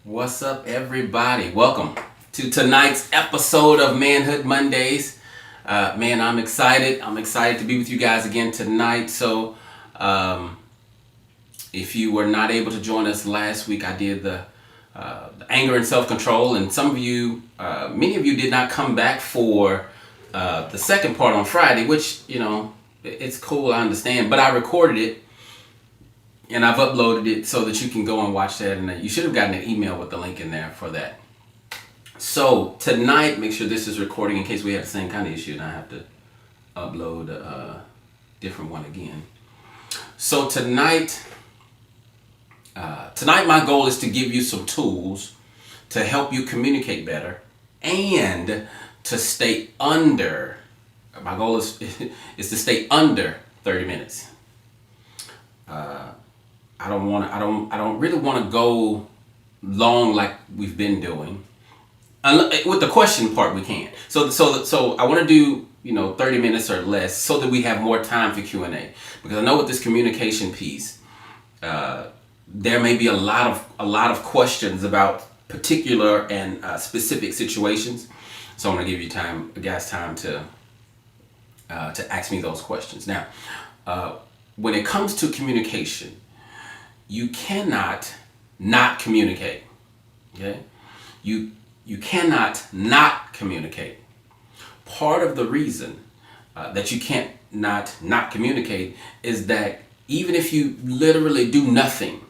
What's up, everybody? Welcome to tonight's episode of Manhood Mondays. Man, I'm excited. I'm excited to be with you guys again tonight. So, if you were not able to join us last week, I did the anger and self-control, and some of you, many of you did not come back for the second part on Friday, which, it's cool, I understand, but I recorded it and I've uploaded it so that you can go and watch that, and you should have gotten an email with the link in there for that. So tonight, make sure this is recording in case we have the same kind of issue and I have to upload a different one again. So tonight my goal is to give you some tools to help you communicate better and to stay under. My goal is to stay under 30 minutes. I don't really want to go long like we've been doing. With the question part, we can. So I want to do 30 minutes or less so that we have more time for Q&A, because I know with this communication piece, there may be a lot of questions about particular and specific situations. So I'm going to give you guys time to ask me those questions. Now, when it comes to communication, you cannot not communicate. Okay? You cannot not communicate. Part of the reason that you can't not communicate is that even if you literally do nothing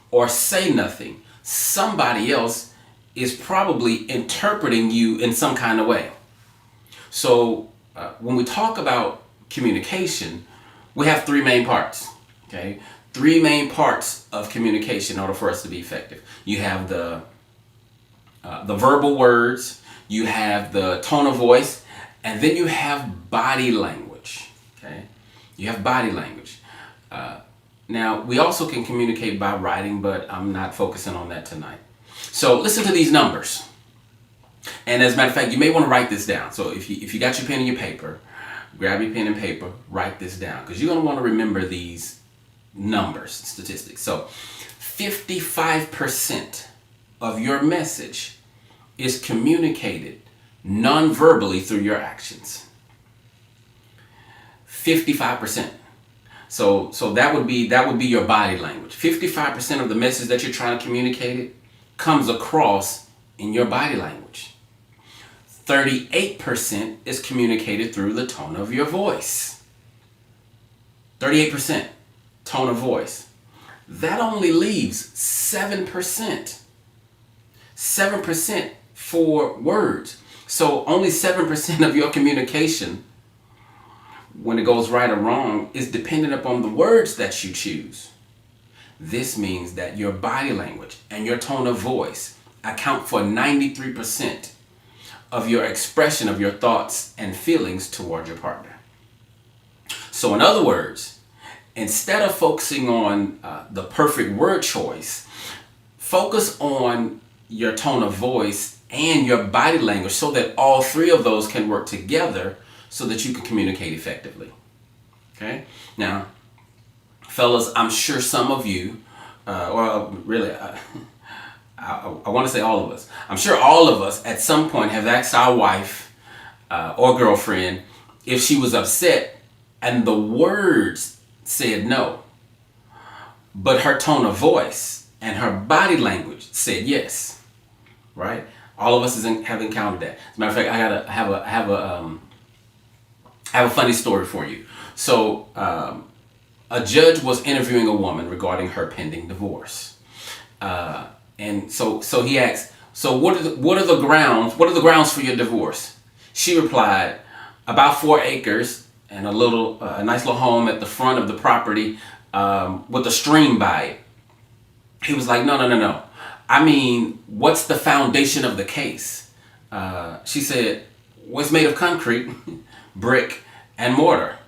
or say nothing, somebody else is probably interpreting you in some kind of way. So when we talk about communication, we have three main parts. Okay? Three main parts of communication in order for us to be effective. You have the verbal words, you have the tone of voice, and then you have body language. Okay? You have body language. Now, we also can communicate by writing, but I'm not focusing on that tonight. So listen to these numbers. And as a matter of fact, you may want to write this down. So if you got your pen and your paper, grab your pen and paper, write this down, because you're going to want to remember these numbers, statistics. So 55% of your message is communicated non-verbally through your actions. 55%. So that would be your body language. 55% of the message that you're trying to communicate comes across in your body language. 38% is communicated through the tone of your voice. 38%. Tone of voice. That only leaves 7%. 7% for words. So only 7% of your communication, when it goes right or wrong, is dependent upon the words that you choose. This means that your body language and your tone of voice account for 93% of your expression of your thoughts and feelings toward your partner. So in other words, instead of focusing on the perfect word choice, focus on your tone of voice and your body language so that all three of those can work together so that you can communicate effectively. Okay? Now, fellas, I'm sure some of you, I want to say all of us, I'm sure all of us at some point have asked our wife or girlfriend if she was upset and the words said no, but her tone of voice and her body language said yes. Right? All of us have encountered that. As a matter of fact, I have a funny story for you. So a judge was interviewing a woman regarding her pending divorce, and so he asked, "So what are the grounds for your divorce?" She replied, "About 4 acres." And a nice little home at the front of the property with a stream by it. He was like, no. I mean, what's the foundation of the case? She said, well, it's made of concrete, brick, and mortar.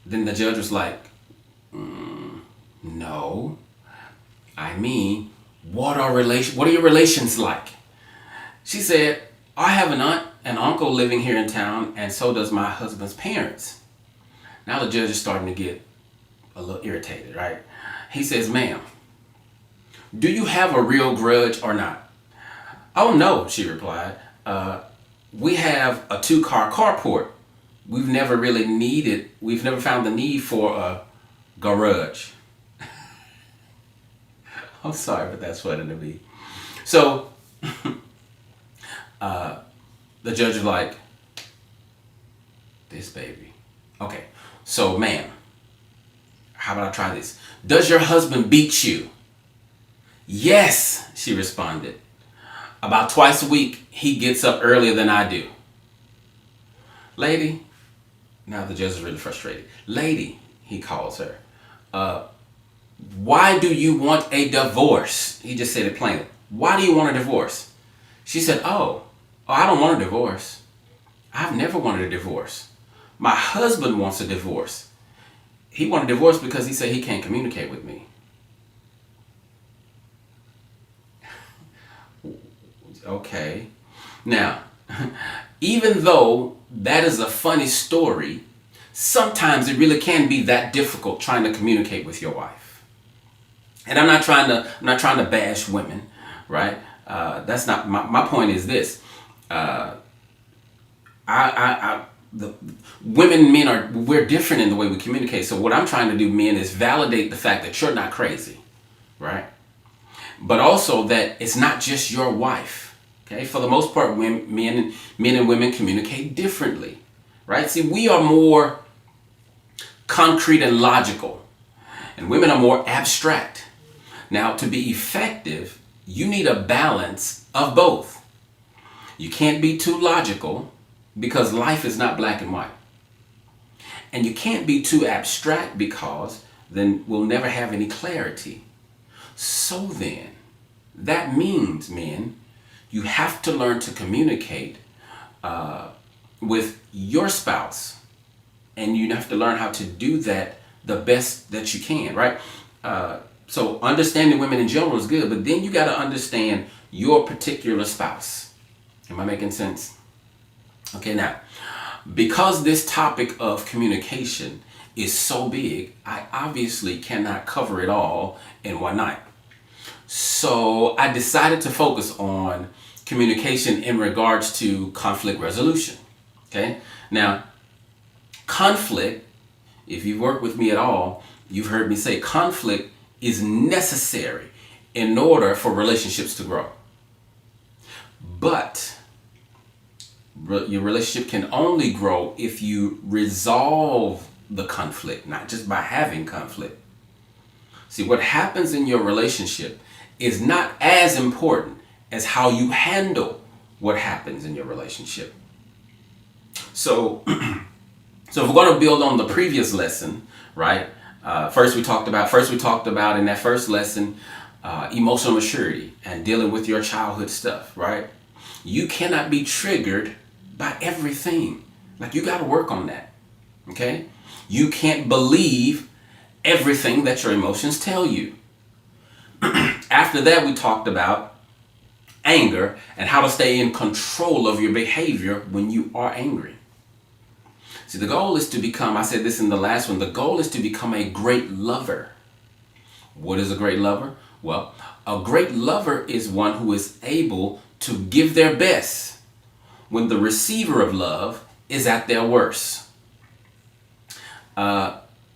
Then the judge was like, no. I mean, what are your relations like? She said, I have an aunt and uncle living here in town, and so does my husband's parents. Now the judge is starting to get a little irritated, right? He says, ma'am, Do you have a real grudge or not? Oh no, she replied. We have a 2-car carport. We've never found the need for a garage. I'm sorry, but that's funny to me. So the judge was like, this baby. Okay, so ma'am, how about I try this? Does your husband beat you? Yes, she responded. About twice a week, he gets up earlier than I do. Lady, now the judge is really frustrated. Lady, he calls her. Why do you want a divorce? He just said it plainly. Why do you want a divorce? She said, I don't want a divorce. I've never wanted a divorce. My husband wants a divorce. He wanted a divorce because he said he can't communicate with me. Okay. Now, even though that is a funny story, sometimes it really can be that difficult trying to communicate with your wife. And I'm not trying to bash women, right? That's not my point. Is this? The women and men we're different in the way we communicate. So what I'm trying to do, men, is validate the fact that you're not crazy, right? But also that it's not just your wife. Okay, for the most part, men and women communicate differently, right? See, we are more concrete and logical, and women are more abstract. Now, to be effective, you need a balance of both. You can't be too logical because life is not black and white. And you can't be too abstract because then we'll never have any clarity. So then, that means, men, you have to learn to communicate with your spouse. And you have to learn how to do that the best that you can, right? So understanding women in general is good, but then you got to understand your particular spouse. Am I making sense? Okay, now, because this topic of communication is so big, I obviously cannot cover it all in one night. So I decided to focus on communication in regards to conflict resolution. Okay, now, conflict, if you've worked with me at all, you've heard me say conflict is necessary in order for relationships to grow. But your relationship can only grow if you resolve the conflict, not just by having conflict. See, what happens in your relationship is not as important as how you handle what happens in your relationship. So, so if we're going to build on the previous lesson, right? First we talked about in that first lesson, emotional maturity and dealing with your childhood stuff, right? You cannot be triggered by everything. Like, you got to work on that. Okay? You can't believe everything that your emotions tell you. After that, we talked about anger and how to stay in control of your behavior when you are angry. See, the goal is to become, I said this in the last one, the goal is to become a great lover. What is a great lover? Well, a great lover is one who is able to give their best when the receiver of love is at their worst.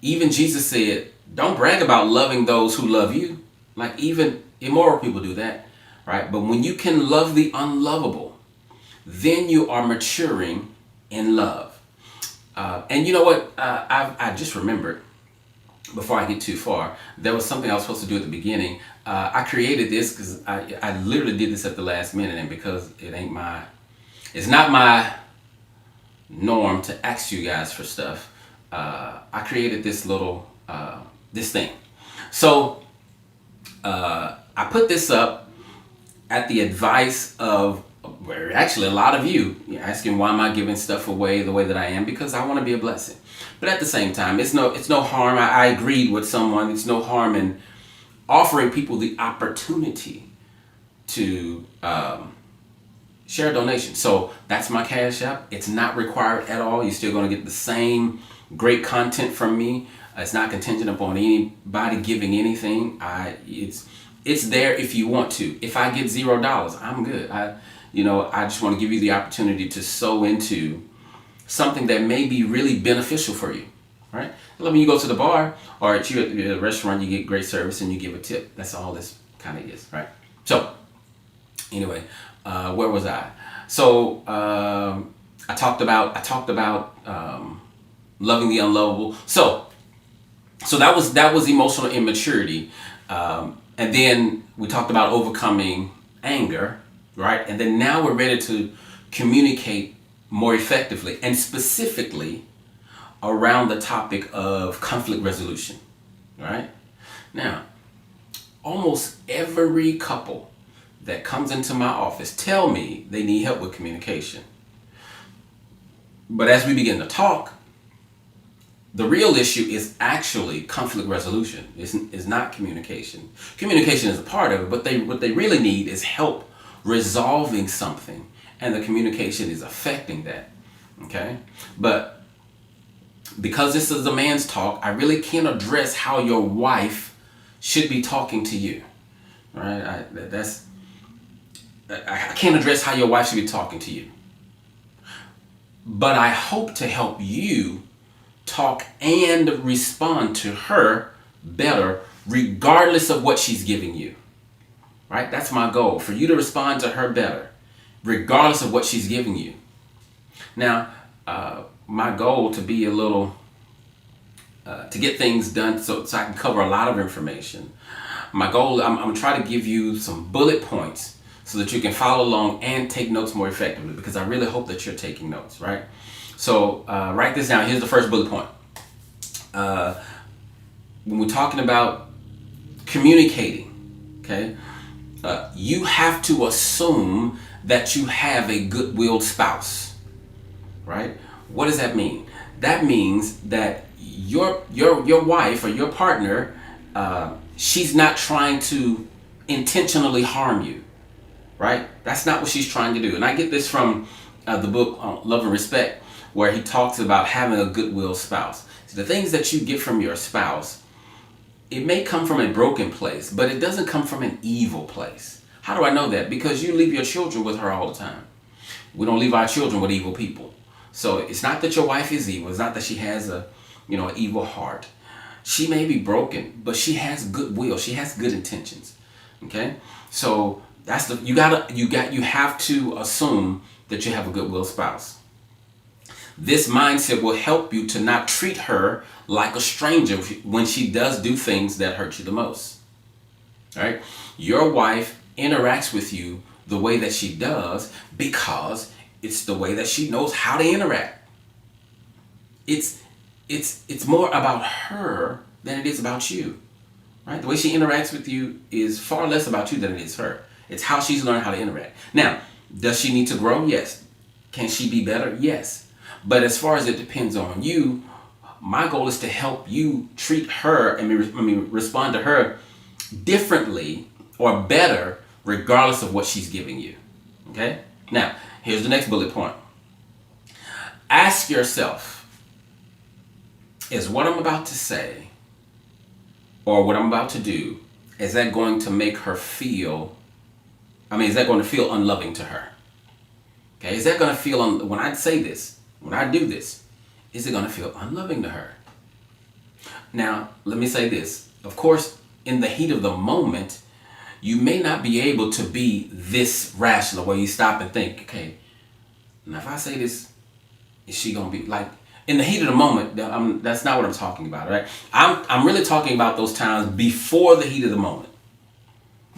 Even Jesus said, don't brag about loving those who love you. Like, even immoral people do that, right? But when you can love the unlovable, then you are maturing in love. And you know what? I just remembered, before I get too far, there was something I was supposed to do at the beginning. I created this because I literally did this at the last minute, and because it's not my norm to ask you guys for stuff, I created this little, this thing. So I put this up at the advice of, actually, a lot of you asking, why am I giving stuff away the way that I am? Because I want to be a blessing. But at the same time, it's no harm. I agreed with someone. It's no harm in offering people the opportunity to share a donation. So that's my Cash App. It's not required at all. You're still going to get the same great content from me. It's not contingent upon anybody giving anything. It's there if you want to. If I get $0, I'm good. I just want to give you the opportunity to sow into something that may be really beneficial for you, right? When you go to the bar or at a restaurant, you get great service and you give a tip. That's all this kind of is, right? So, anyway, where was I? So I talked about loving the unlovable. So that was emotional immaturity, and then we talked about overcoming anger, right? And then now we're ready to communicate more effectively and specifically around the topic of conflict resolution, right? Now, almost every couple that comes into my office tell me they need help with communication. But as we begin to talk, the real issue is actually conflict resolution. It's not communication. Communication is a part of it, but what they really need is help resolving something, and the communication is affecting that. Okay? But because this is a man's talk, I really can't address how your wife should be talking to you. Right? I can't address how your wife should be talking to you. But I hope to help you talk and respond to her better regardless of what she's giving you. Right? That's my goal, for you to respond to her better regardless of what she's giving you. Now, my goal to be a little, to get things done so I can cover a lot of information. My goal, I'm going to try to give you some bullet points so that you can follow along and take notes more effectively, because I really hope that you're taking notes, right? So write this down. Here's the first bullet point. When we're talking about communicating, okay, you have to assume that you have a good-willed spouse, right? What does that mean? That means that your wife or your partner, she's not trying to intentionally harm you, right? That's not what she's trying to do. And I get this from the book Love and Respect, where he talks about having a goodwill spouse. So the things that you get from your spouse, it may come from a broken place, but it doesn't come from an evil place. How do I know that? Because you leave your children with her all the time. We don't leave our children with evil people. So it's not that your wife is evil. It's not that she has an evil heart. She may be broken, but she has goodwill. She has good intentions. Okay? So you have to assume that you have a goodwill spouse. This mindset will help you to not treat her like a stranger when she does do things that hurt you the most. All right? Your wife interacts with you the way that she does because it's the way that she knows how to interact. It's more about her than it is about you. Right? The way she interacts with you is far less about you than it is her. It's how she's learned how to interact. Now, does she need to grow? Yes. Can she be better? Yes. But as far as it depends on you, my goal is to help you treat her and respond to her differently or better regardless of what she's giving you. Okay? Now, here's the next bullet point. Ask yourself, is what I'm about to say or what I'm about to do, is that going to make her feel, is that going to feel unloving to her? Okay, is that going to feel, when I say this, when I do this, is it going to feel unloving to her? Now, let me say this. Of course, in the heat of the moment, you may not be able to be this rational where you stop and think, okay, now if I say this, is she going to be like, in the heat of the moment, that's not what I'm talking about, right? I'm really talking about those times before the heat of the moment.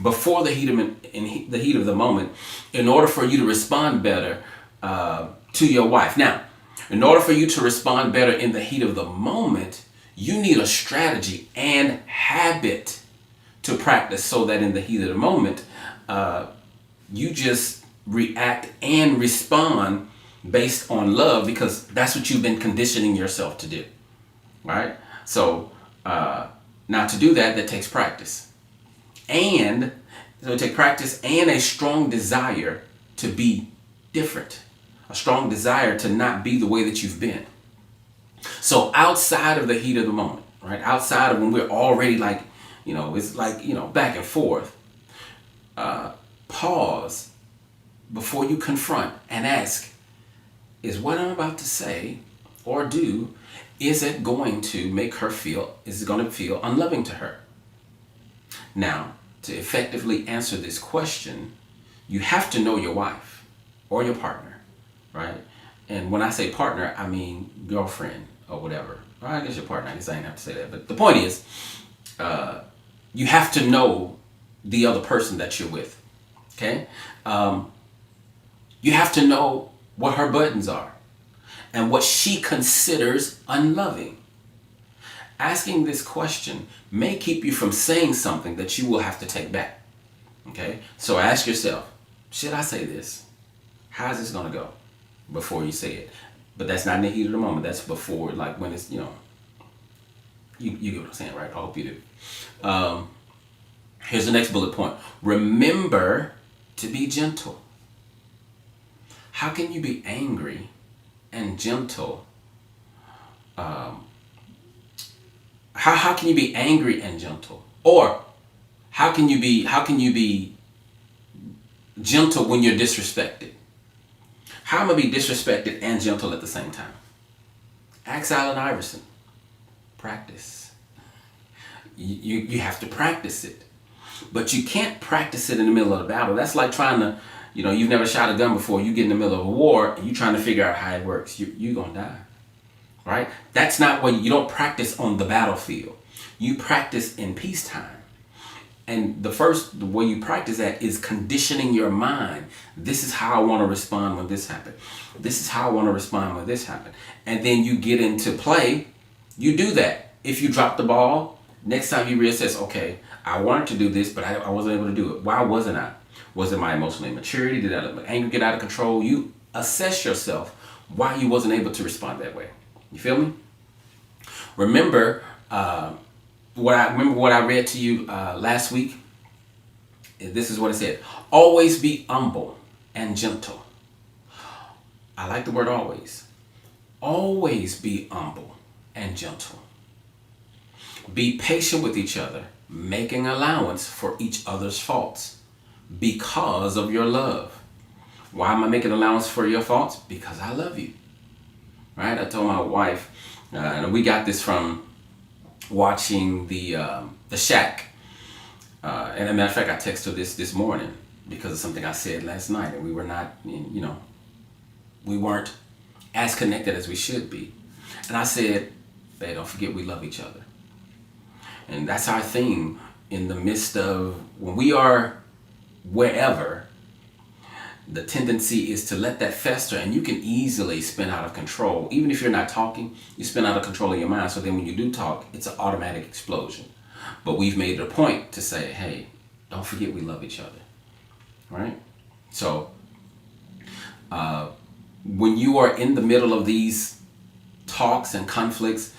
Before the heat of the moment, in order for you to respond better to your wife. Now, in order for you to respond better in the heat of the moment, you need a strategy and habit to practice so that in the heat of the moment, you just react and respond based on love, because that's what you've been conditioning yourself to do, right? So now to do that takes practice. And so it takes practice and a strong desire to be different, a strong desire to not be the way that you've been. So outside of the heat of the moment, right? Outside of when we're already it's back and forth, Pause before you confront and ask, is what I'm about to say or do, is it going to make her feel, is it going to feel unloving to her? Now, to effectively answer this question, you have to know your wife or your partner, right? And when I say partner, I mean girlfriend or whatever. Well, I guess your partner, I guess I didn't have to say that. But the point is, you have to know the other person that you're with, okay? You have to know what her buttons are and what she considers unloving. Asking this question may keep you from saying something that you will have to take back, okay? So ask yourself, should I say this? How's this going to go before you say it? But that's not in the heat of the moment. That's before, like when it's, you get what I'm saying, right? I hope you do. Here's the next bullet point. Remember to be gentle. How can you be angry and gentle? How can you be angry and gentle? Or how can you be gentle when you're disrespected? How am I be disrespected and gentle at the same time? Ask Allen Iverson. Practice. You have to practice it. But you can't practice it in the middle of the battle. That's like trying to, you've never shot a gun before. You get in the middle of a war and you're trying to figure out how it works. You're going to die. Right? That's not what you don't practice on the battlefield. You practice in peacetime. And the way you practice that is conditioning your mind. This is how I want to respond when this happened. This is how I want to respond when this happened. And then you get into play. You do that. If you drop the ball, next time you reassess, okay, I wanted to do this, but I wasn't able to do it. Why wasn't I? Was it my emotional immaturity? Did I let my anger get out of control? You assess yourself why you wasn't able to respond that way. You feel me? Remember what I read to you last week. This is what it said. Always be humble and gentle. I like the word always. Always be humble and gentle. Be patient with each other, making allowance for each other's faults because of your love. Why am I making allowance for your faults? Because I love you. Right? I told my wife, and we got this from watching the Shack. And as a matter of fact, I texted her this morning because of something I said last night, and we were not, we weren't as connected as we should be. And I said, babe, don't forget we love each other. And that's our theme in the midst of when we are wherever. The tendency is to let that fester, and you can easily spin out of control. Even if you're not talking, you spin out of control in your mind. So then when you do talk, it's an automatic explosion. But we've made it a point to say, hey, don't forget we love each other. Right? So when you are in the middle of these talks and conflicts,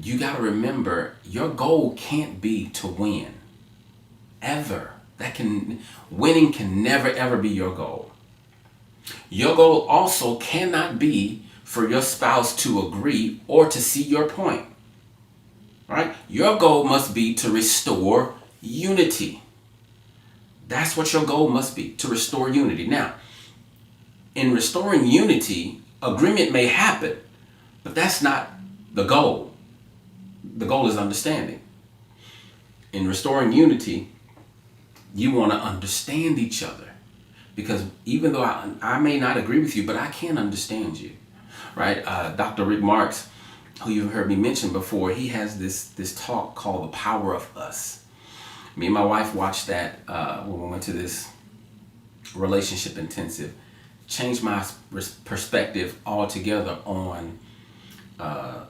you got to remember your goal can't be to win. Ever. Winning can never ever be your goal. Your goal also cannot be for your spouse to agree or to see your point. Right? Your goal must be to restore unity. That's what your goal must be, to restore unity. Now, in restoring unity, agreement may happen, but that's not the goal. The goal is understanding. In restoring unity, you want to understand each other, because even though I may not agree with you, but I can understand you, right? Dr. Rick Marks, who you've heard me mention before, he has this talk called The Power of Us. Me and my wife watched that when we went to this relationship intensive. Changed my perspective altogether on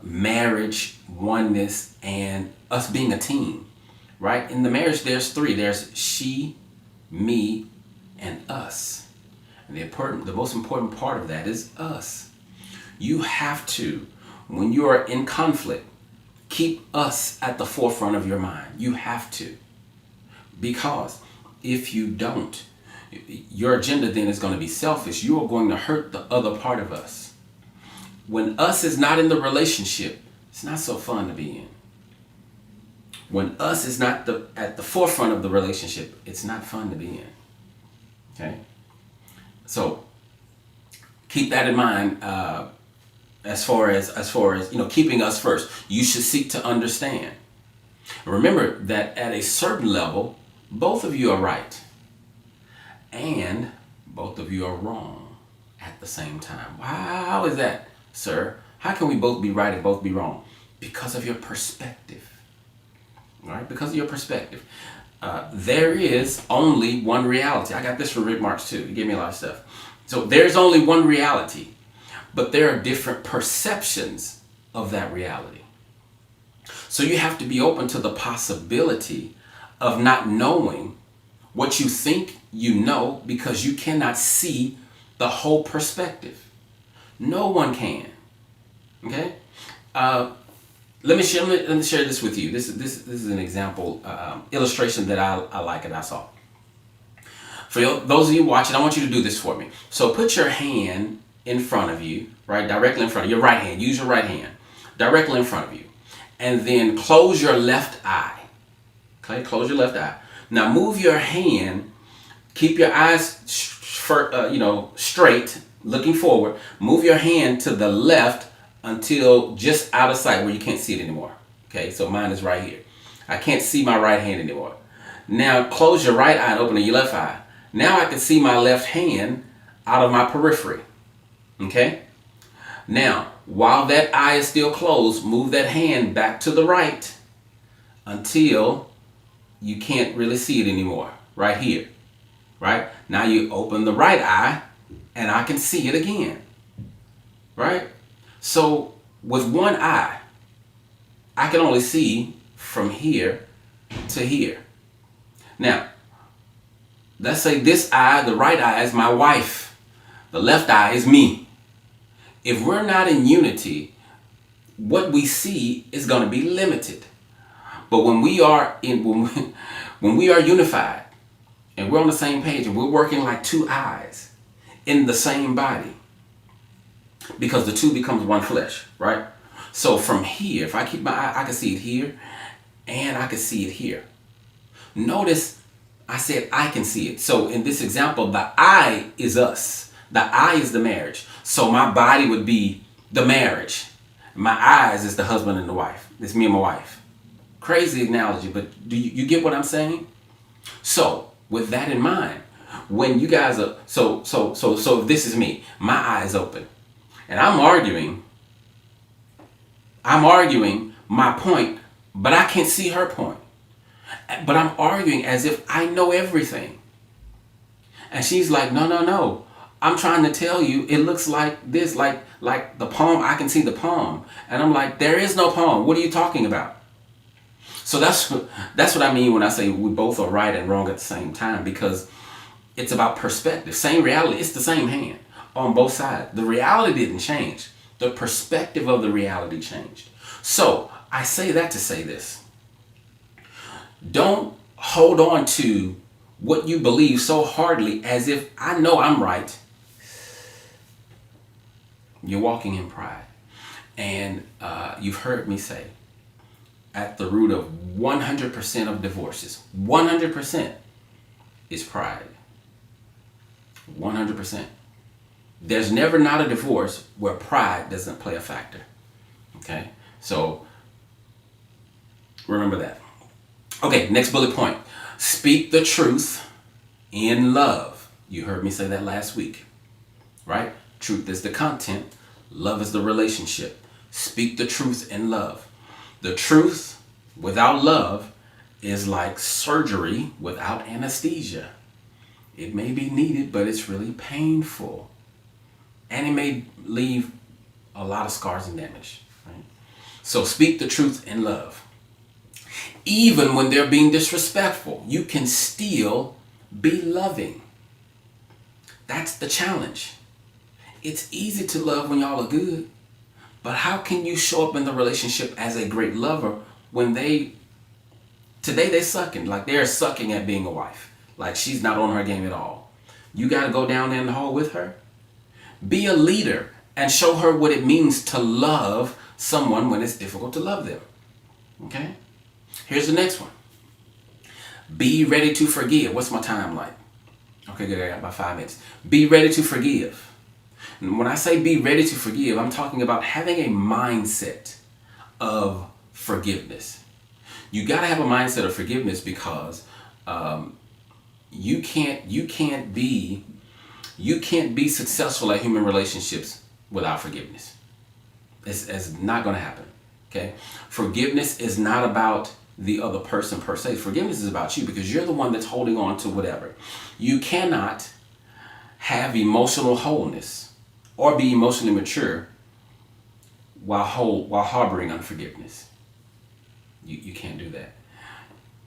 marriage, oneness, and us being a team. Right? In the marriage, there's three. There's she, me, and us. And the most important part of that is us. You have to, when you are in conflict, keep us at the forefront of your mind. You have to. Because if you don't, your agenda then is going to be selfish. You are going to hurt the other part of us. When us is not in the relationship, it's not so fun to be in. When us is not at the forefront of the relationship, it's not fun to be in. Okay? So keep that in mind as far as keeping us first. You should seek to understand. Remember that at a certain level, both of you are right and both of you are wrong at the same time. How is that, sir? How can we both be right and both be wrong? Because of your perspective. All right? Because of your perspective. There is only one reality. I got this from Rick Marks too. He gave me a lot of stuff. So there's only one reality, but there are different perceptions of that reality. So you have to be open to the possibility of not knowing what you think you know because you cannot see the whole perspective. No one can. Okay? Let me share this with you. This is an example, illustration that I like and I saw. For those of you watching, I want you to do this for me. So put your hand in front of you, right? Directly in front of you. Your right hand. Use your right hand. Directly in front of you. And then close your left eye. Okay? Close your left eye. Now move your hand. Keep your eyes straight, looking forward. Move your hand to the left until just out of sight where you can't see it anymore. Okay, so mine is right here. I can't see my right hand anymore. Now close your right eye and open your left eye. Now I can see my left hand out of my periphery. Okay? Now, while that eye is still closed, move that hand back to the right until you can't really see it anymore. Right here. Right? Now you open the right eye and I can see it again. Right? So with one eye, I can only see from here to here. Now, let's say this eye, the right eye, is my wife. The left eye is me. If we're not in unity, what we see is going to be limited. But when we are unified and we're on the same page and we're working like two eyes in the same body, because the two becomes one flesh, right? So from here, if I keep my eye, I can see it here and I can see it here. Notice I said I can see it. So in this example, the I is us. The I is the marriage. So my body would be the marriage. My eyes is the husband and the wife. It's me and my wife. Crazy analogy, but do you get what I'm saying? So with that in mind, when you guys are, so if this is me, my eye is open. And I'm arguing my point, but I can't see her point. But I'm arguing as if I know everything. And she's like, no. I'm trying to tell you, it looks like this, like the palm, I can see the palm. And I'm like, there is no palm. What are you talking about? So that's what I mean when I say we both are right and wrong at the same time, because it's about perspective. Same reality, it's the same hand on both sides. The reality didn't change. The perspective of the reality changed. So I say that to say this. Don't hold on to what you believe so hardly as if I know I'm right. You're walking in pride. And you've heard me say, at the root of 100% of divorces, 100% is pride. 100%. There's never not a divorce where pride doesn't play a factor. Okay? So remember that. Okay, next bullet point. Speak the truth in love. You heard me say that last week. Right? Truth is the content. Love is the relationship. Speak the truth in love. The truth without love is like surgery without anesthesia. It may be needed, but it's really painful. And it may leave a lot of scars and damage. Right? So speak the truth in love. Even when they're being disrespectful, you can still be loving. That's the challenge. It's easy to love when y'all are good, but how can you show up in the relationship as a great lover when today they're sucking, like they're sucking at being a wife, like she's not on her game at all. You got to go down there in the hall with her. Be a leader and show her what it means to love someone when it's difficult to love them. Okay? Here's the next one. Be ready to forgive. What's my time like? Okay, good. I got about 5 minutes. Be ready to forgive. And when I say be ready to forgive, I'm talking about having a mindset of forgiveness. You got to have a mindset of forgiveness because you can't be successful at human relationships without forgiveness. It's not going to happen. Okay, forgiveness is not about the other person per se. Forgiveness is about you because you're the one that's holding on to whatever. You cannot have emotional wholeness or be emotionally mature while harboring unforgiveness. You can't do that.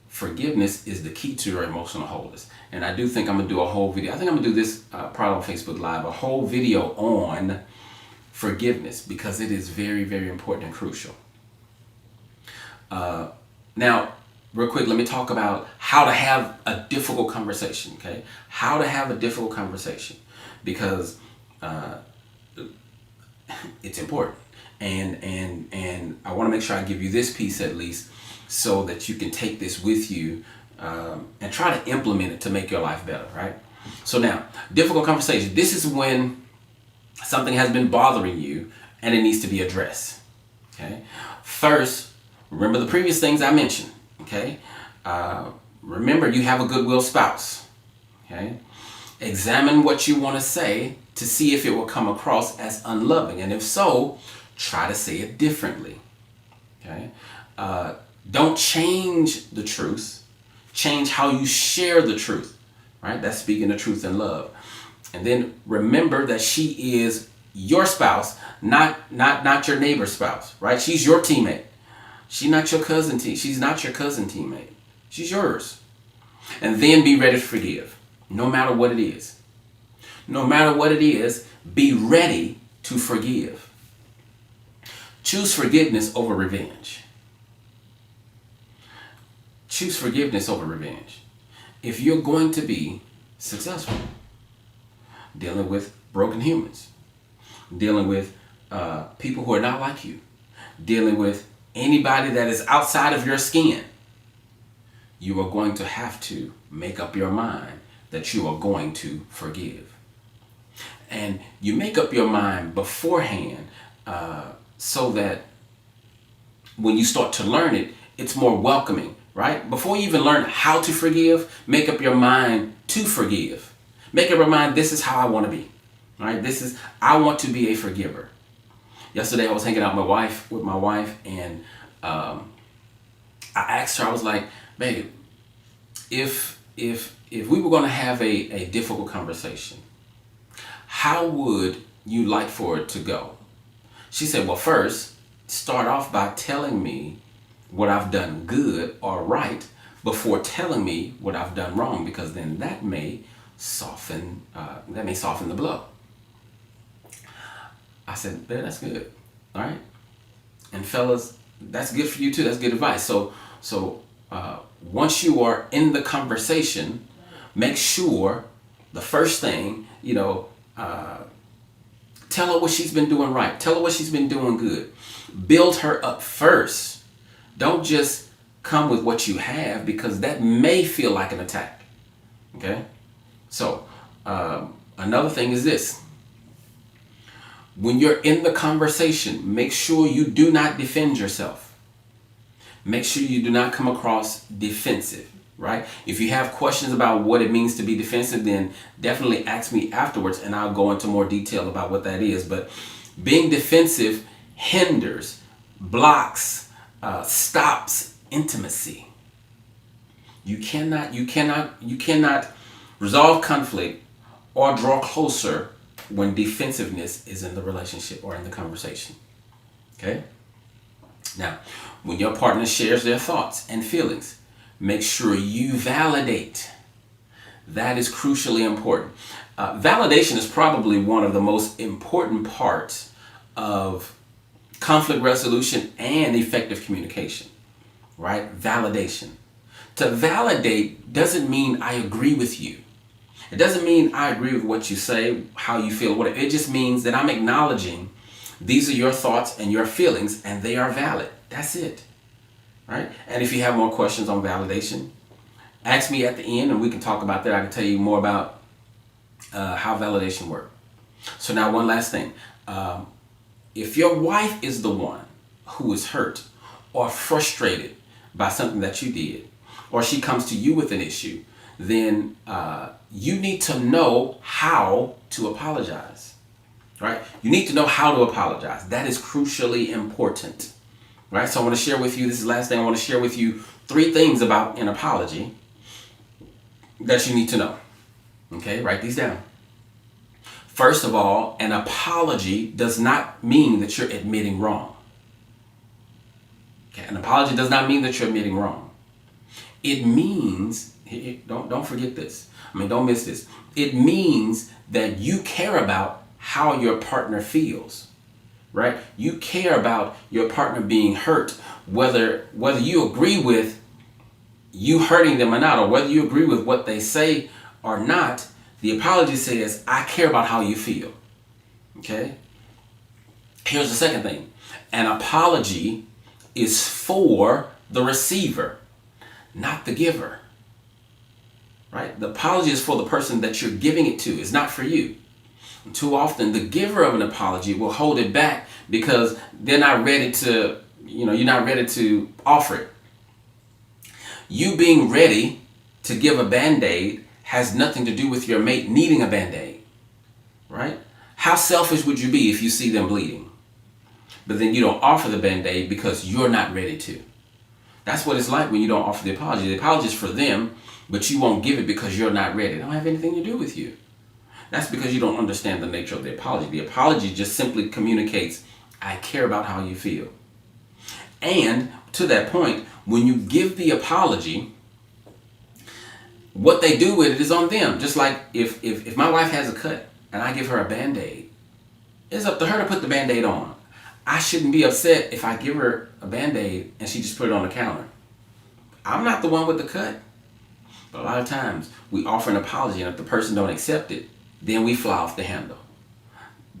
Forgiveness is the key to your emotional wholeness. And I do think I'm going to do a whole video. I think I'm going to do this probably on Facebook Live, a whole video on forgiveness because it is very, very important and crucial. Now, real quick, let me talk about how to have a difficult conversation, okay? How to have a difficult conversation because it's important. And I want to make sure I give you this piece at least so that you can take this with you and try to implement it to make your life better, right? So now, difficult conversation. This is when something has been bothering you and it needs to be addressed, okay? First, remember the previous things I mentioned, okay? Remember you have a goodwill spouse, okay? Examine what you want to say to see if it will come across as unloving. And if so, try to say it differently, okay? Don't change the truth. Change how you share the truth, right? That's speaking the truth in love. And then remember that she is your spouse, not your neighbor's spouse, right? She's your teammate. She's not your cousin She's not your cousin teammate. She's yours. And then be ready to forgive, no matter what it is. No matter what it is, be ready to forgive. Choose forgiveness over revenge. Choose forgiveness over revenge. If you're going to be successful, dealing with broken humans, dealing with people who are not like you, dealing with anybody that is outside of your skin, you are going to have to make up your mind that you are going to forgive. And you make up your mind beforehand so that when you start to learn it, it's more welcoming, right? Before you even learn how to forgive, make up your mind to forgive. Make up your mind, this is how I want to be, right? I want to be a forgiver. Yesterday I was hanging out with my wife, and I asked her, I was like, babe, if we were going to have a difficult conversation, how would you like for it to go? She said, well, first, start off by telling me what I've done good or right before telling me what I've done wrong, because then that may soften the blow. I said, babe, that's good. All right. And fellas, that's good for you too. That's good advice. So once you are in the conversation, make sure the first thing, tell her what she's been doing right. Tell her what she's been doing good. Build her up first. Don't just come with what you have, because that may feel like an attack. Okay? So, another thing is this. When you're in the conversation, make sure you do not defend yourself. Make sure you do not come across defensive, right? If you have questions about what it means to be defensive, then definitely ask me afterwards and I'll go into more detail about what that is. But being defensive hinders, blocks, stops intimacy. You cannot resolve conflict or draw closer when defensiveness is in the relationship or in the conversation. Okay? Now, when your partner shares their thoughts and feelings, make sure you validate. That is crucially important. Validation is probably one of the most important parts of conflict resolution and effective communication, right? Validation. To validate doesn't mean I agree with you. It doesn't mean I agree with what you say, how you feel, whatever. It just means that I'm acknowledging these are your thoughts and your feelings and they are valid. That's it. right? And if you have more questions on validation, ask me at the end and we can talk about that. I can tell you more about how validation works. So now one last thing. If your wife is the one who is hurt or frustrated by something that you did, or she comes to you with an issue, then you need to know how to apologize, right? You need to know how to apologize. That is crucially important, right? So I want to share with you, this is the last thing, I want to share with you 3 things about an apology that you need to know. Okay, write these down. First of all, an apology does not mean that you're admitting wrong. Okay, an apology does not mean that you're admitting wrong. It means, don't forget this. Don't miss this. It means that you care about how your partner feels, right? You care about your partner being hurt, whether you agree with you hurting them or not, or whether you agree with what they say or not. The apology says, I care about how you feel. Okay? Here's the second thing. An apology is for the receiver, not the giver. Right? The apology is for the person that you're giving it to. It's not for you. And too often, the giver of an apology will hold it back because they're not ready to, you're not ready to offer it. You being ready to give a Band-Aid has nothing to do with your mate needing a Band-Aid, right? How selfish would you be if you see them bleeding, but then you don't offer the Band-Aid because you're not ready to? That's what it's like when you don't offer the apology. The apology is for them, but you won't give it because you're not ready. It don't have anything to do with you. That's because you don't understand the nature of the apology. The apology just simply communicates, I care about how you feel. And to that point, when you give the apology, what they do with it is on them. Just like if my wife has a cut and I give her a Band-Aid, it's up to her to put the Band-Aid on. I shouldn't be upset if I give her a Band-Aid and she just put it on the counter. I'm not the one with the cut. But a lot of times we offer an apology, and if the person don't accept it, then we fly off the handle.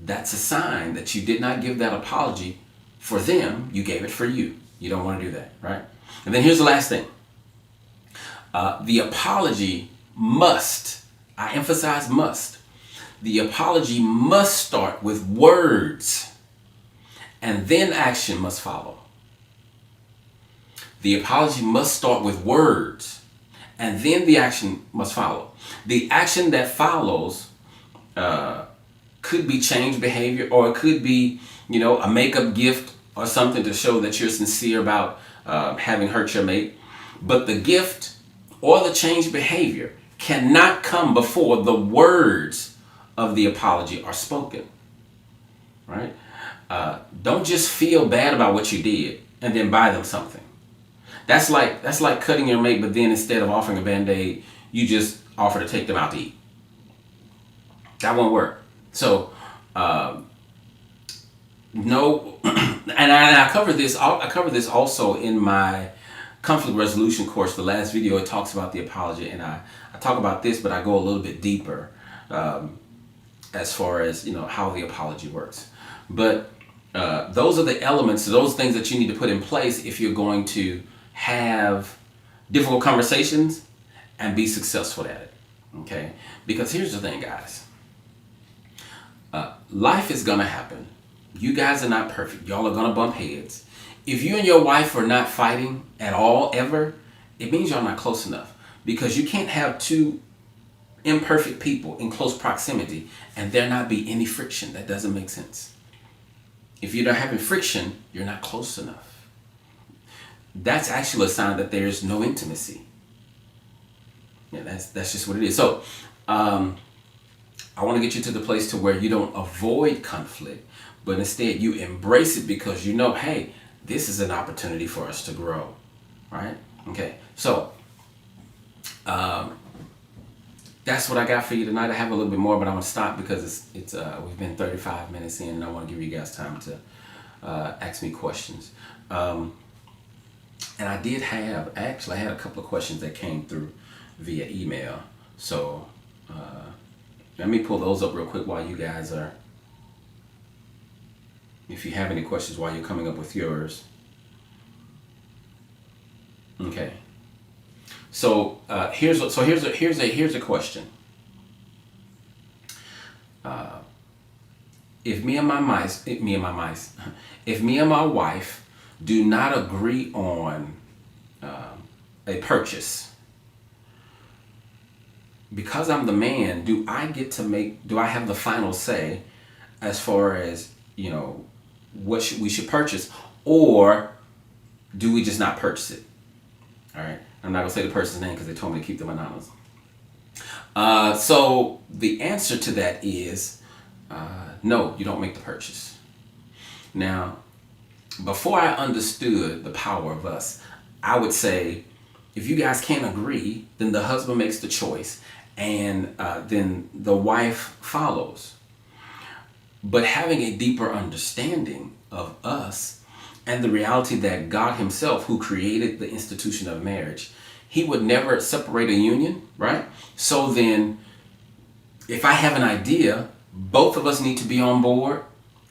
That's a sign that you did not give that apology for them. You gave it for you. You don't want to do that, right? And then here's the last thing. The apology must, I emphasize must, the apology must start with words, and then action must follow. The apology must start with words, and then the action must follow. The action that follows could be change behavior, or it could be, a makeup gift or something to show that you're sincere about having hurt your mate. But the gift or the change behavior cannot come before the words of the apology are spoken, right? Don't just feel bad about what you did and then buy them something. That's like cutting your mate, but then instead of offering a Band-Aid, you just offer to take them out to eat. That won't work. So, no, and I cover this. I cover this also in my conflict resolution course. The last video, it talks about the apology, and I talk about this, but I go a little bit deeper as far as how the apology works. But those are the elements, those things that you need to put in place if you're going to have difficult conversations and be successful at it. Okay? Because here's the thing, guys. Life is gonna happen. You guys are not perfect. Y'all are gonna bump heads. If you and your wife are not fighting at all, ever, it means y'all not close enough. Because you can't have two imperfect people in close proximity and there not be any friction. That doesn't make sense. If you're not having friction, you're not close enough. That's actually a sign that there's no intimacy. Yeah, that's just what it is. So, I want to get you to the place to where you don't avoid conflict, but instead you embrace it because hey, this is an opportunity for us to grow, right? Okay, so that's what I got for you tonight. I have a little bit more, but I'm gonna stop because it's we've been 35 minutes in, and I want to give you guys time to ask me questions. And I had a couple of questions that came through via email. So let me pull those up real quick while you guys are, if you have any questions while you're coming up with yours. Okay. So here's a question. If me and my mice, if me and my mice, if me and my wife do not agree on a purchase, because I'm the man, do I have the final say as far as, we should purchase, or do we just not purchase it? All right. I'm not gonna say the person's name because they told me to keep them anonymous. So the answer to that is no, you don't make the purchase. Now, before I understood the power of us, I would say if you guys can't agree, then the husband makes the choice, and then the wife follows. But having a deeper understanding of us and the reality that God Himself, who created the institution of marriage, He would never separate a union, right? So then, if I have an idea, both of us need to be on board,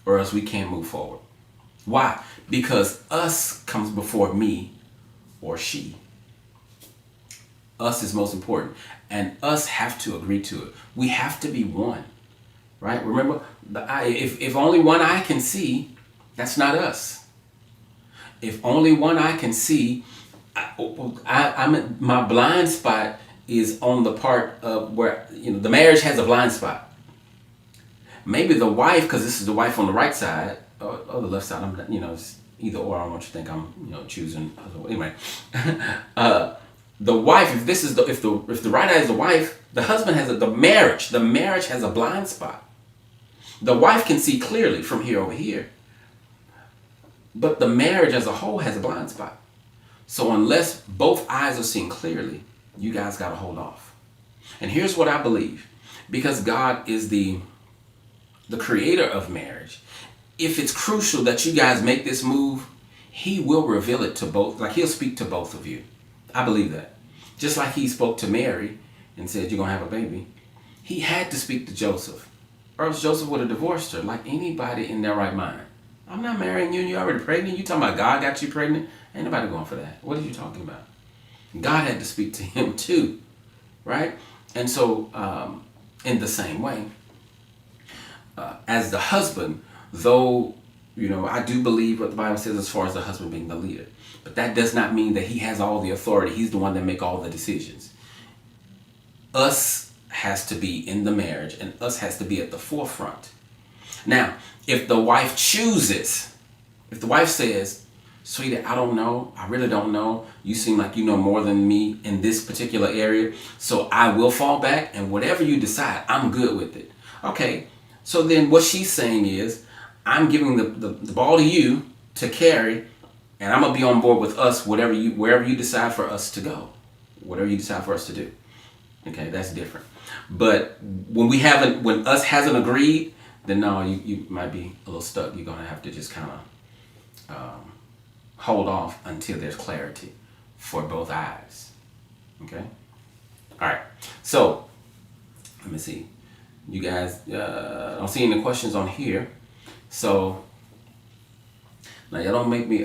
or else we can't move forward. Why? Because us comes before me or she. Us is most important, and us have to agree to it. We have to be one, right? Remember, if only one eye can see, that's not us. If only one eye can see, my blind spot is on the part of where the marriage has a blind spot. Maybe the wife, because this is the wife on the right side or the left side. It's either or. I don't want you to think I'm choosing. Anyway, the wife. If the right eye is the wife, the husband has the marriage. The marriage has a blind spot. The wife can see clearly from here over here, but the marriage as a whole has a blind spot. So unless both eyes are seeing clearly, you guys got to hold off. And here's what I believe. Because God is the creator of marriage, if it's crucial that you guys make this move, He will reveal it to both. Like He'll speak to both of you. I believe that. Just like He spoke to Mary and said, you're going to have a baby. He had to speak to Joseph, or else Joseph would have divorced her like anybody in their right mind. I'm not marrying you and you're already pregnant. You talking about God got you pregnant? Ain't nobody going for that. What are you talking about? God had to speak to him too, right? And so in the same way, as the husband, though, I do believe what the Bible says as far as the husband being the leader, but that does not mean that he has all the authority. He's the one that make all the decisions. Us has to be in the marriage, and us has to be at the forefront. Now, if the wife chooses, if the wife says, sweetie, I don't know, I really don't know, you seem like you know more than me in this particular area, so I will fall back, and whatever you decide, I'm good with it. Okay, so then what she's saying is, I'm giving the ball to you to carry, and I'm going to be on board with us, wherever you decide for us to go, whatever you decide for us to do. Okay, that's different. But when us hasn't agreed, then no, you might be a little stuck. You're going to have to just kind of hold off until there's clarity for both eyes. Okay? All right. So, let me see. You guys, I don't see any questions on here. So, now y'all don't make me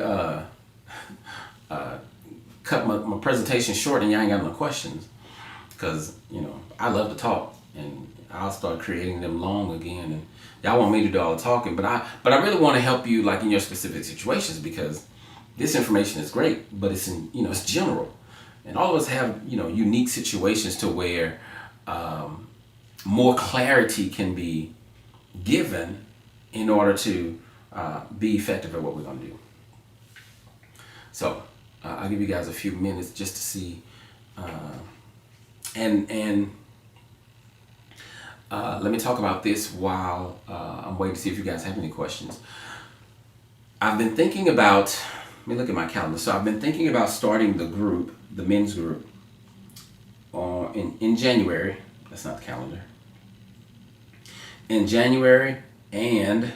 cut my presentation short and y'all ain't got no questions. Because, I love to talk, and I'll start creating them long again, and y'all want me to do all the talking, but I really want to help you like in your specific situations, because this information is great, but it's it's general, and all of us have unique situations to where more clarity can be given in order to be effective at what we're going to do. So I'll give you guys a few minutes just to see. And let me talk about this while I'm waiting to see if you guys have any questions. I've been thinking about, let me look at my calendar. So I've been thinking about starting the group, the men's group, in January. That's not the calendar. In January, and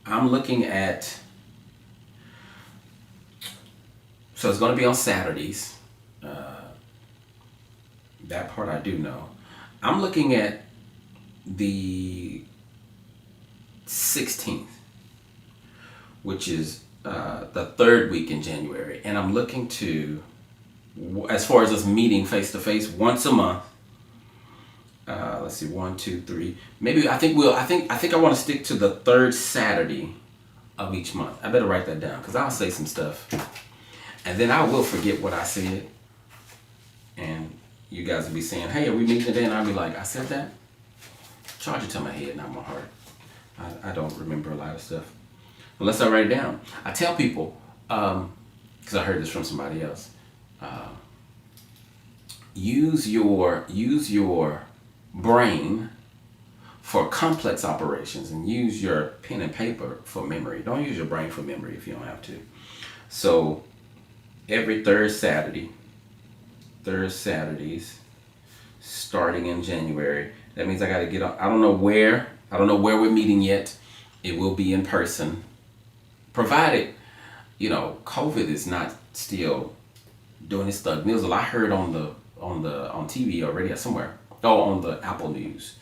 I'm looking at, so it's going to be on Saturdays. That part I do know. I'm looking at the 16th, which is the third week in January, and I'm looking to as far as us meeting face to face once a month. Let's see, 1, 2, 3. Maybe I think I want to stick to the third Saturday of each month. I better write that down because I'll say some stuff, and then I will forget what I said, and you guys will be saying, "Hey, are we meeting today?" And I'll be like, "I said that." Charge it to my head, not my heart. I don't remember a lot of stuff unless I write it down. I tell people, because I heard this from somebody else. Use your brain for complex operations and use your pen and paper for memory. Don't use your brain for memory if you don't have to. So every Saturdays starting in January, that means I got to get up. I don't know where we're meeting yet. It will be in person, provided COVID is not still doing its thug news. I heard on TV already somewhere, on the Apple News,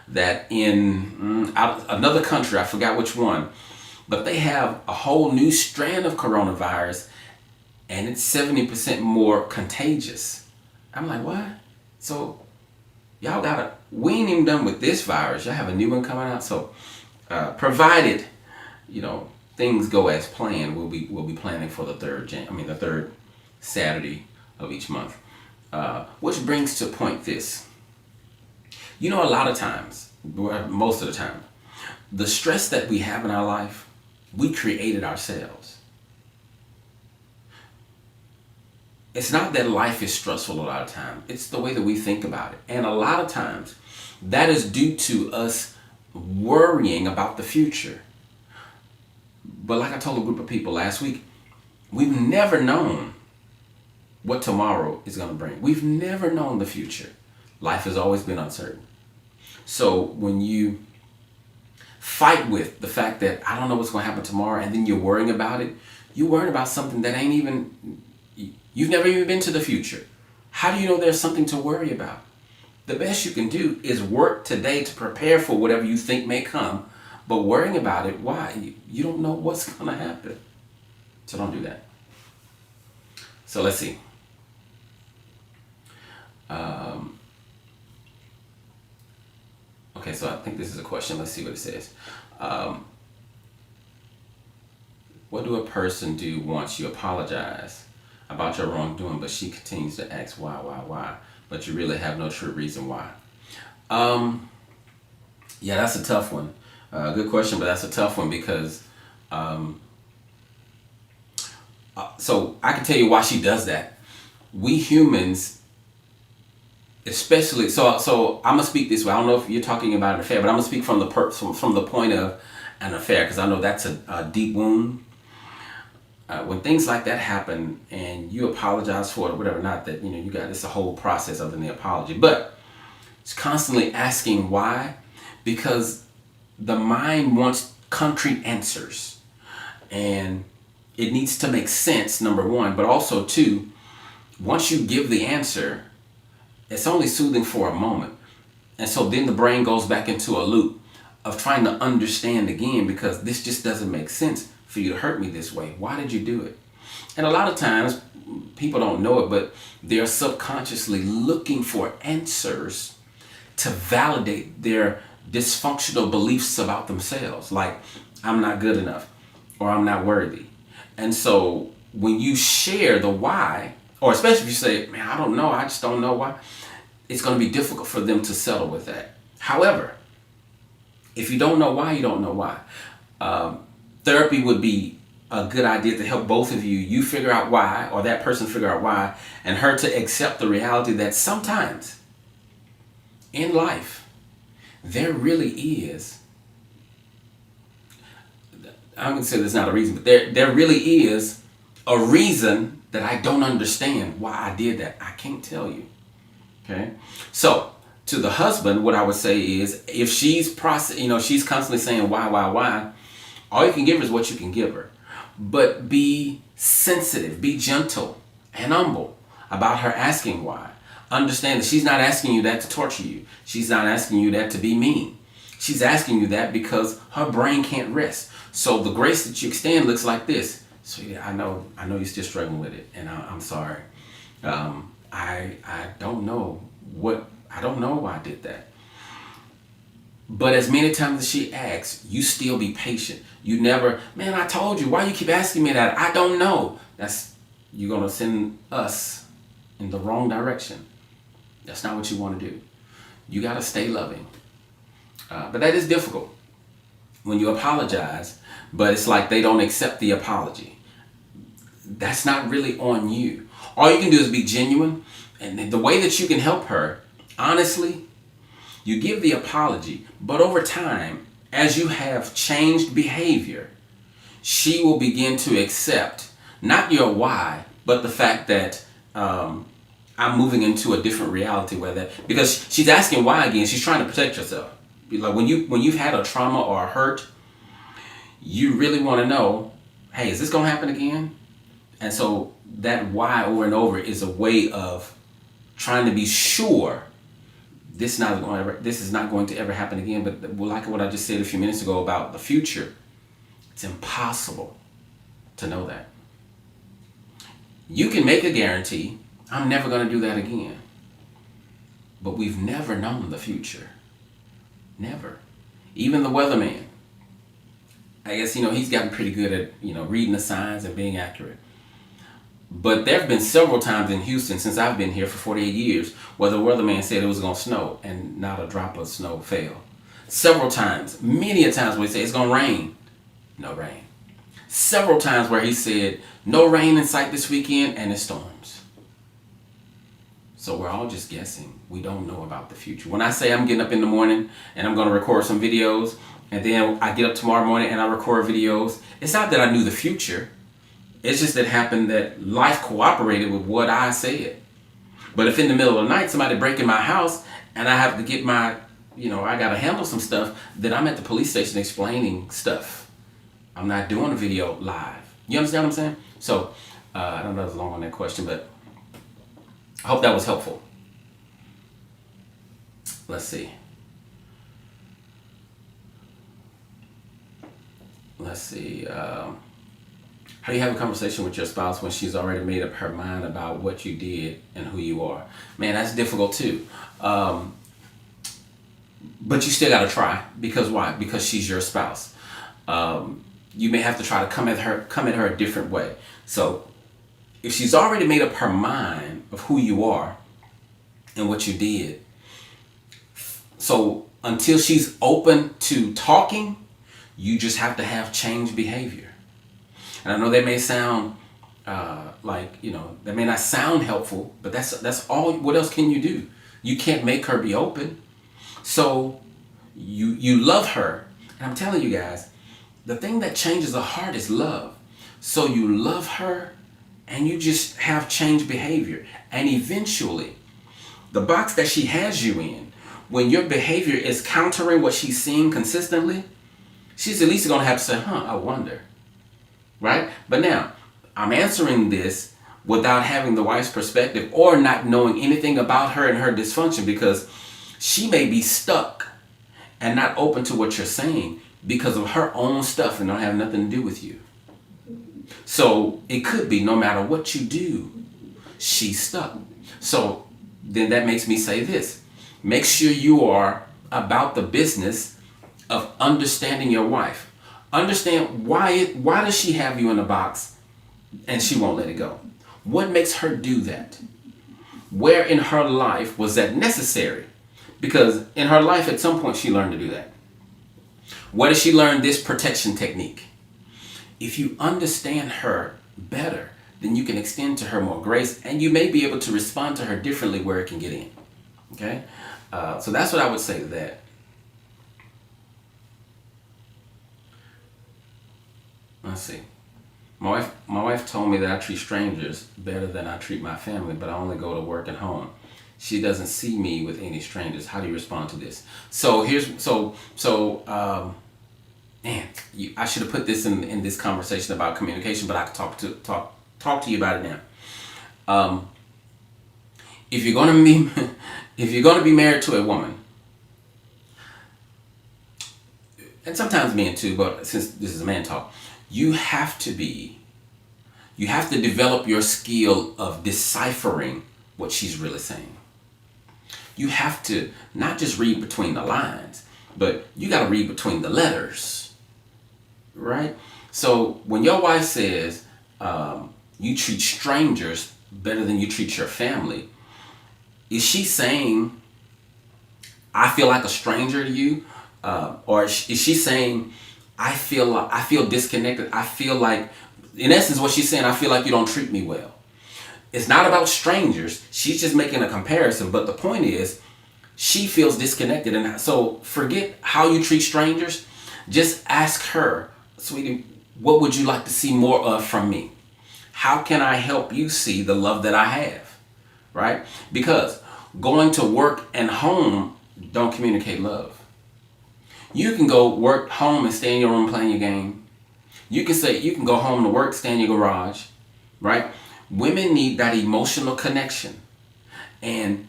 that in another country, I forgot which one, but they have a whole new strand of coronavirus, and it's 70% more contagious. I'm like, what? So y'all we ain't even done with this virus. Y'all have a new one coming out. So provided things go as planned, we'll be planning for the third Saturday of each month. Which brings to point this. A lot of times, most of the time, the stress that we have in our life, we created ourselves. It's not that life is stressful a lot of times. It's the way that we think about it. And a lot of times, that is due to us worrying about the future. But like I told a group of people last week, we've never known what tomorrow is going to bring. We've never known the future. Life has always been uncertain. So when you fight with the fact that I don't know what's going to happen tomorrow, and then you're worrying about it, you're worrying about something that you've never even been to the future. How do you know there's something to worry about? The best you can do is work today to prepare for whatever you think may come, but worrying about it, why? You don't know what's going to happen. So don't do that. So let's see. Okay, so I think this is a question. Let's see what it says. What do a person do once you apologize about your wrongdoing, but she continues to ask why, but you really have no true reason why? Yeah, that's a tough one. Good question, but that's a tough one because so I can tell you why she does that. We humans, especially, so I'm gonna speak this way. I don't know if you're talking about an affair, but I'm gonna speak from the point of an affair, because I know that's a deep wound. When things like that happen and you apologize for it or whatever, not that you got, it's a whole process other than the apology, but it's constantly asking why, because the mind wants concrete answers, and it needs to make sense, number one, but also two, once you give the answer, it's only soothing for a moment. And so then the brain goes back into a loop of trying to understand again, because this just doesn't make sense for you to hurt me this way. Why did you do it? And a lot of times, people don't know it, but they're subconsciously looking for answers to validate their dysfunctional beliefs about themselves. Like, I'm not good enough, or I'm not worthy. And so when you share the why, or especially if you say, man, I don't know, I just don't know why, it's going to be difficult for them to settle with that. However, if you don't know why, you don't know why. Therapy would be a good idea to help both of you figure out why, or that person figure out why, and her to accept the reality that sometimes in life, there really is, I'm going to say there's not a reason, but there really is a reason that I don't understand why I did that. I can't tell you. Okay? So, to the husband, what I would say is, if she's she's constantly saying why, all you can give her is what you can give her. But be sensitive, be gentle and humble about her asking why. Understand that she's not asking you that to torture you. She's not asking you that to be mean. She's asking you that because her brain can't rest. So the grace that you extend looks like this. Sweetie, I know you're still struggling with it, and I'm sorry. I don't know I don't know why I did that. But as many times as she asks, you still be patient. You never, man, I told you, why you keep asking me that? I don't know. You're going to send us in the wrong direction. That's not what you want to do. You got to stay loving. But that is difficult when you apologize, but it's like they don't accept the apology. That's not really on you. All you can do is be genuine. And the way that you can help her, honestly, you give the apology, but over time, as you have changed behavior, she will begin to accept not your why, but the fact that I'm moving into a different reality because she's asking why again. She's trying to protect herself. Like when you've had a trauma or a hurt, you really want to know, hey, is this going to happen again? And so that why over and over is a way of trying to be sure this is not going to ever happen again. But like what I just said a few minutes ago about the future, it's impossible to know that. You can make a guarantee, I'm never going to do that again. But we've never known the future. Never. Even the weatherman. I guess, he's gotten pretty good at, reading the signs and being accurate. But there have been several times in Houston since I've been here for 48 years where the weatherman said it was going to snow and not a drop of snow fell. Several times, many a times where he said it's going to rain, no rain. Several times where he said no rain in sight this weekend and it storms. So we're all just guessing. We don't know about the future. When I say I'm getting up in the morning and I'm going to record some videos and then I get up tomorrow morning and I record videos, it's not that I knew the future. It's just that happened that life cooperated with what I said. But if in the middle of the night somebody break in my house and I have to get I got to handle some stuff, then I'm at the police station explaining stuff. I'm not doing a video live. You understand what I'm saying? So, I don't know if it's long on that question, but I hope that was helpful. Let's see. How do you have a conversation with your spouse when she's already made up her mind about what you did and who you are? Man, that's difficult too. But you still got to try. Because why? Because she's your spouse. You may have to try to come at her a different way. So if she's already made up her mind of who you are and what you did, so until she's open to talking, you just have to have changed behavior. And I know that may sound that may not sound helpful, but that's all. What else can you do? You can't make her be open. So you love her. And I'm telling you guys, the thing that changes a heart is love. So you love her and you just have changed behavior. And eventually, the box that she has you in, when your behavior is countering what she's seeing consistently, she's at least going to have to say, I wonder. Right? But now, I'm answering this without having the wife's perspective or not knowing anything about her and her dysfunction, because she may be stuck and not open to what you're saying because of her own stuff and don't have nothing to do with you. So it could be no matter what you do, she's stuck. So then that makes me say this. Make sure you are about the business of understanding your wife. Understand why does she have you in a box and she won't let it go? What makes her do that? Where in her life was that necessary? Because in her life at some point she learned to do that. Where did she learn this protection technique? If you understand her better, then you can extend to her more grace and you may be able to respond to her differently where it can get in. Okay? So that's what I would say to that. Let's see. My wife told me that I treat strangers better than I treat my family, but I only go to work and home. She doesn't see me with any strangers. How do you respond to this? So I should have put this in this conversation about communication, but I could talk to you about it now. If you're gonna be married to a woman, and sometimes men too, but since this is a man talk, you have to be You have to develop your skill of deciphering what she's really saying. You have to not just read between the lines, but you got to read between the letters, right? So when your wife says you treat strangers better than you treat your family, is she saying, I feel like a stranger to you? Or is she saying, I feel disconnected. I feel like, in essence, what she's saying, I feel like you don't treat me well. It's not about strangers. She's just making a comparison. But the point is, she feels disconnected. And so forget how you treat strangers. Just ask her, sweetie, what would you like to see more of from me? How can I help you see the love that I have? Right? Because going to work and home don't communicate love. You can go work home and stay in your room playing your game. You can go home to work, stay in your garage, right? Women need that emotional connection. And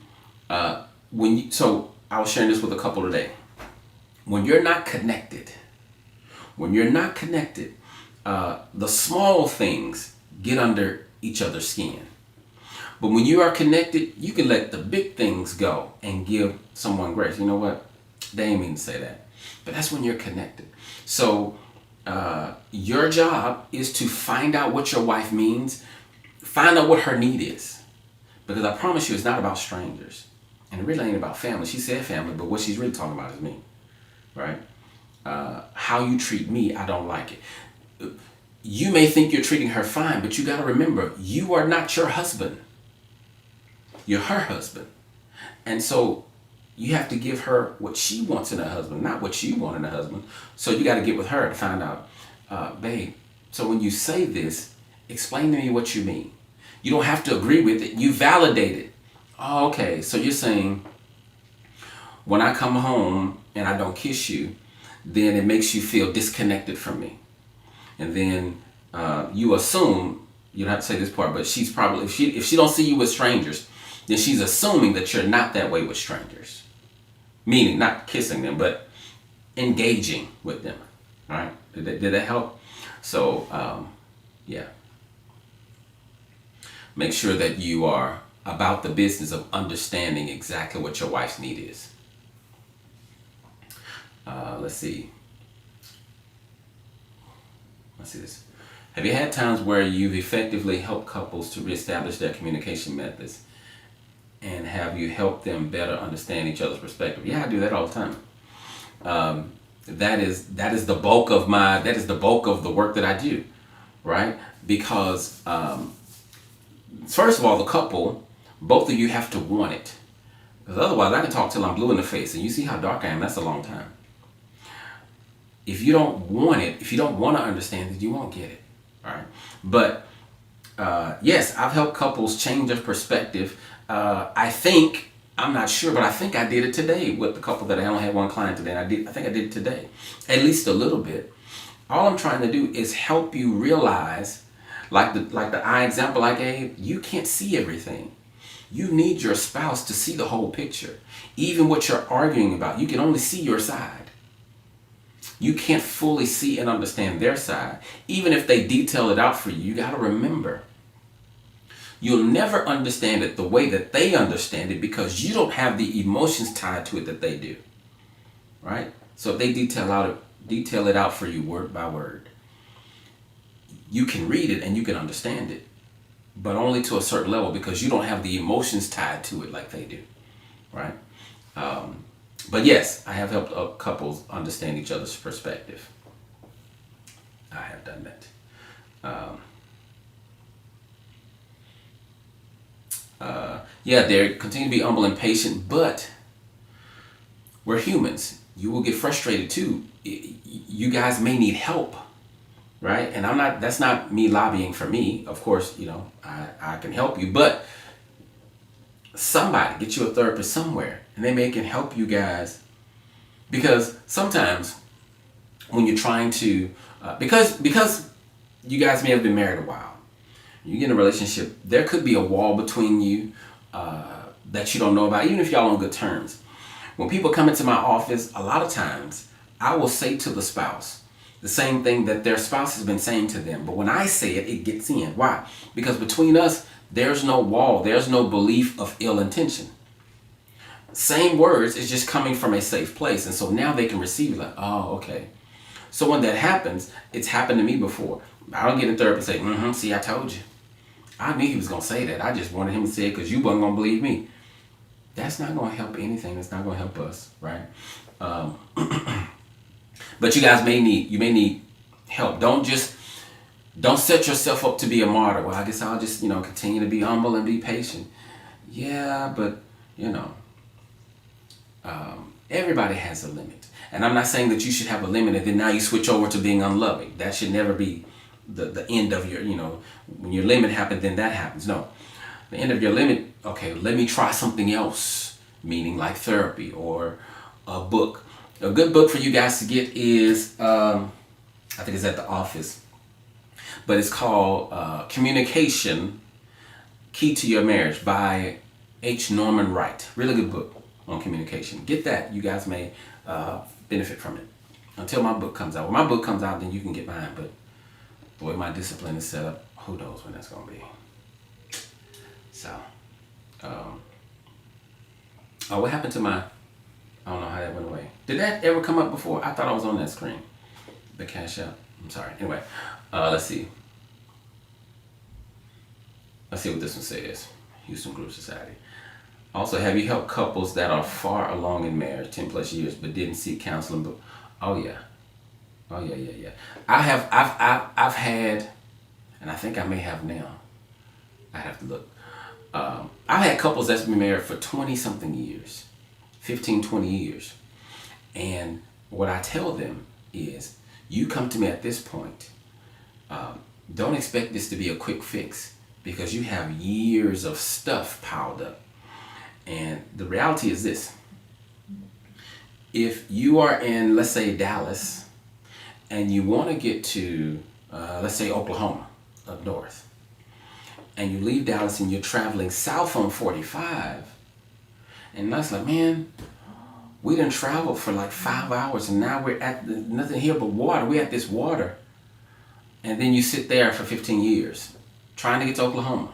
so I was sharing this with a couple today. When you're not connected, the small things get under each other's skin. But when you are connected, you can let the big things go and give someone grace. You know what? They ain't mean to say that. But that's when you're connected. So your job is to find out what your wife means. Find out what her need is. Because I promise you, it's not about strangers. And it really ain't about family. She said family, but what she's really talking about is me. Right? How you treat me, I don't like it. You may think you're treating her fine, but you got to remember, you are not your husband. You're her husband. And so you have to give her what she wants in a husband, not what you want in a husband. So you got to get with her to find out, babe, so when you say this, explain to me what you mean. You don't have to agree with it. You validate it. Oh, okay, so you're saying when I come home and I don't kiss you, then it makes you feel disconnected from me. And then you assume, you don't have to say this part, but she's probably, if she don't see you with strangers, then she's assuming that you're not that way with strangers. Meaning not kissing them, but engaging with them. All right? Did that help? So, yeah. Make sure that you are about the business of understanding exactly what your wife's need is. Let's see. Let's see this. Have you had times where you've effectively helped couples to reestablish their communication methods? And have you helped them better understand each other's perspective? Yeah, I do that all the time. That is the bulk of the work that I do, right? Because first of all, the couple, both of you have to want it. Because otherwise, I can talk till I'm blue in the face, and you see how dark I am. That's a long time. If you don't want it, if you don't want to understand it, you won't get it. All right. But yes, I've helped couples change their perspective. I'm not sure, but I think I did it today with the couple that I only had one client today. And I think I did it today, at least a little bit. All I'm trying to do is help you realize, like the eye example I gave, you can't see everything. You need your spouse to see the whole picture. Even what you're arguing about, you can only see your side. You can't fully see and understand their side. Even if they detail it out for you, you got to remember, you'll never understand it the way that they understand it because you don't have the emotions tied to it that they do. Right? So if they detail it out for you word by word, you can read it and you can understand it, but only to a certain level because you don't have the emotions tied to it like they do. Right? But yes, I have helped couples understand each other's perspective. I have done that. They continue to be humble and patient, but we're humans. You will get frustrated too. You guys may need help, right? And that's not me lobbying for me. Of course, I can help you, but somebody, get you a therapist somewhere, and they can help you guys. Because sometimes when you're trying to, because you guys may have been married a while, you get in a relationship, there could be a wall between you that you don't know about, even if y'all on good terms. When people come into my office, a lot of times I will say to the spouse, the same thing that their spouse has been saying to them. But when I say it, it gets in. Why? Because between us, there's no wall. There's no belief of ill intention. Same words, it's just coming from a safe place. And so now they can receive it like, oh, okay. So when that happens, it's happened to me before. I don't get in therapy and say, see, I told you. I knew he was going to say that. I just wanted him to say it because you wasn't going to believe me. That's not going to help anything. That's not going to help us, right? But you guys may need help. Don't set yourself up to be a martyr. Well, I guess I'll just, continue to be humble and be patient. Yeah, but, everybody has a limit. And I'm not saying that you should have a limit and then now you switch over to being unloving. That should never be the end of your, when your limit happens, then that happens. No. The end of your limit, okay, let me try something else, meaning like therapy or a book. A good book for you guys to get is, I think it's at the office, but it's called Communication, Key to Your Marriage by H. Norman Wright. Really good book on communication. Get that. You guys may benefit from it until my book comes out. When my book comes out, then you can get mine, but boy, my discipline is set up. Who knows when that's going to be. So, what happened to I don't know how that went away. Did that ever come up before? I thought I was on that screen. The cash out. I'm sorry. Anyway, let's see. Let's see what this one says. Houston Group Society. Also, have you helped couples that are far along in marriage, 10 plus years, but didn't seek counseling? But oh yeah. I've had, and I think I may have now. I have to look. I've had couples that's been married for 20 something years, 15, 20 years. And what I tell them is, you come to me at this point, don't expect this to be a quick fix because you have years of stuff piled up. And the reality is this: if you are in, let's say, Dallas, and you want to get to, let's say, Oklahoma, up north, and you leave Dallas and you're traveling south on 45, and that's like, man, we done traveled for like 5 hours and now we're at nothing here but water. We're at this water. And then you sit there for 15 years trying to get to Oklahoma.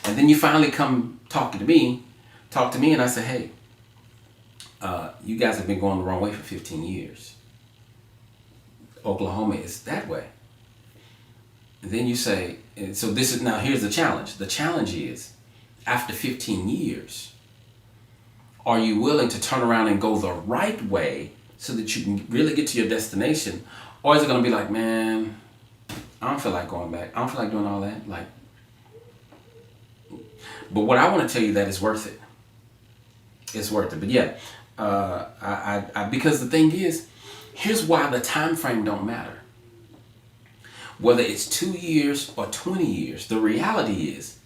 And then you finally come talk to me and I say, hey, you guys have been going the wrong way for 15 years. Oklahoma is that way. And then you say, so this is, now here's the challenge. The challenge is, after 15 years, are you willing to turn around and go the right way so that you can really get to your destination? Or is it going to be like, man, I don't feel like going back. I don't feel like doing all that. But what I want to tell you that is worth it. It's worth it. But yeah, because the thing is, here's why the time frame don't matter. Whether it's 2 years or 20 years, the reality is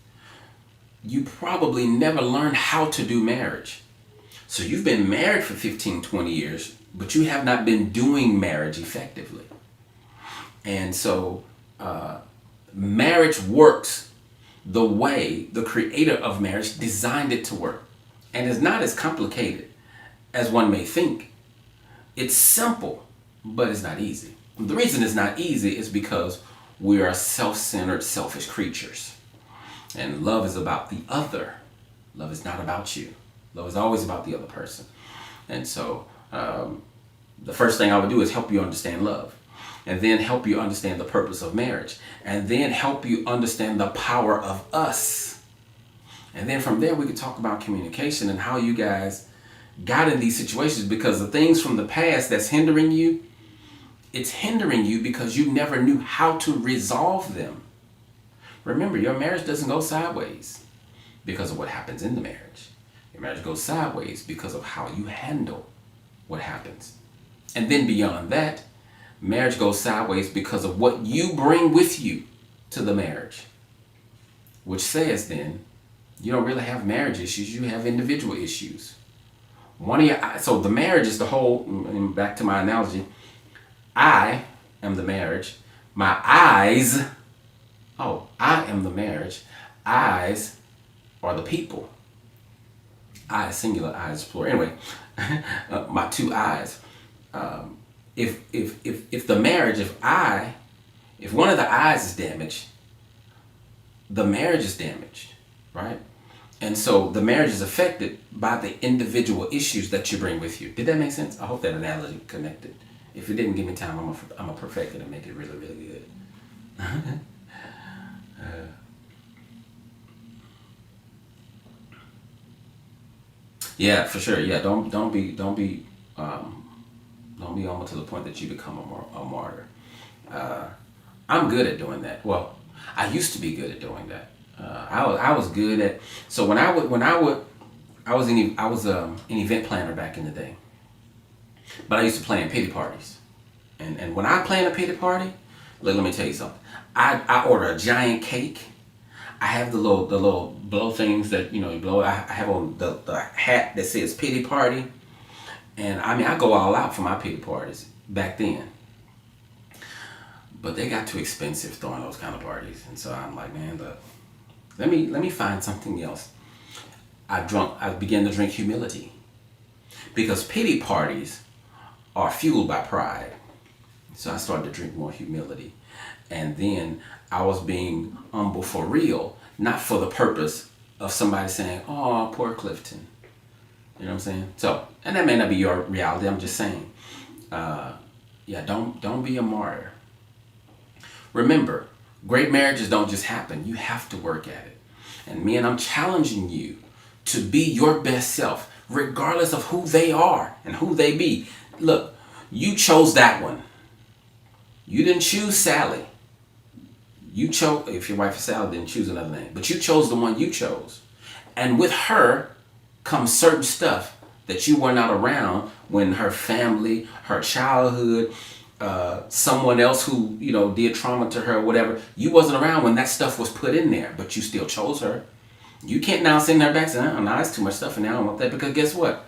you probably never learned how to do marriage. So you've been married for 15, 20 years, but you have not been doing marriage effectively. And so marriage works the way the creator of marriage designed it to work. And it's not as complicated as one may think. It's simple, but it's not easy. The reason it's not easy is because we are self-centered, selfish creatures. And love is about the other. Love is not about you. Love is always about the other person. And so the first thing I would do is help you understand love. And then help you understand the purpose of marriage. And then help you understand the power of us. And then from there we could talk about communication and how you guys got in these situations, because the things from the past that's hindering you, it's hindering you because you never knew how to resolve them. Remember, your marriage doesn't go sideways because of what happens in the marriage. Your marriage goes sideways because of how you handle what happens. And then beyond that, marriage goes sideways because of what you bring with you to the marriage. Which says then, you don't really have marriage issues, you have individual issues. So the marriage is the whole, and back to my analogy, I am the marriage. My eyes, I am the marriage. Eyes are the people. I singular, eyes plural. Anyway, my two eyes. if the marriage, if one of the eyes is damaged, the marriage is damaged, right? And so the marriage is affected by the individual issues that you bring with you. Did that make sense? I hope that analogy connected. If it didn't, give me time. I'm gonna perfect it and make it really, really good. Yeah, for sure. Yeah, don't be almost to the point that you become a martyr. Uh, I'm good at doing that. Well, I used to be good at doing that. I was good at, so I was an event planner back in the day, but I used to plan pity parties, and when I plan a pity party, let me tell you something. I order a giant cake. I have the little blow things that you blow. I have on the hat that says pity party, and I mean I go all out for my pity parties back then. But they got too expensive throwing those kind of parties, and so I'm like, man, look, let me find something else. I began to drink humility, because pity parties are fueled by pride. So I started to drink more humility, and then I was being humble for real, not for the purpose of somebody saying, "Oh, poor Clifton." You know what I'm saying? So, and that may not be your reality. I'm just saying, yeah, don't be a martyr. Remember, great marriages don't just happen. You have to work at it. And men, I'm challenging you to be your best self, regardless of who they are and who they be. Look, you chose that one. You didn't choose Sally. You chose, if your wife is Sally, didn't choose another name, but you chose the one you chose. And with her comes certain stuff that you were not around when her family, her childhood, someone else who did trauma to her, whatever. You wasn't around when that stuff was put in there, but you still chose her. You can't now send her back and say, "Oh, no, it's too much stuff in there. I don't want that," because guess what?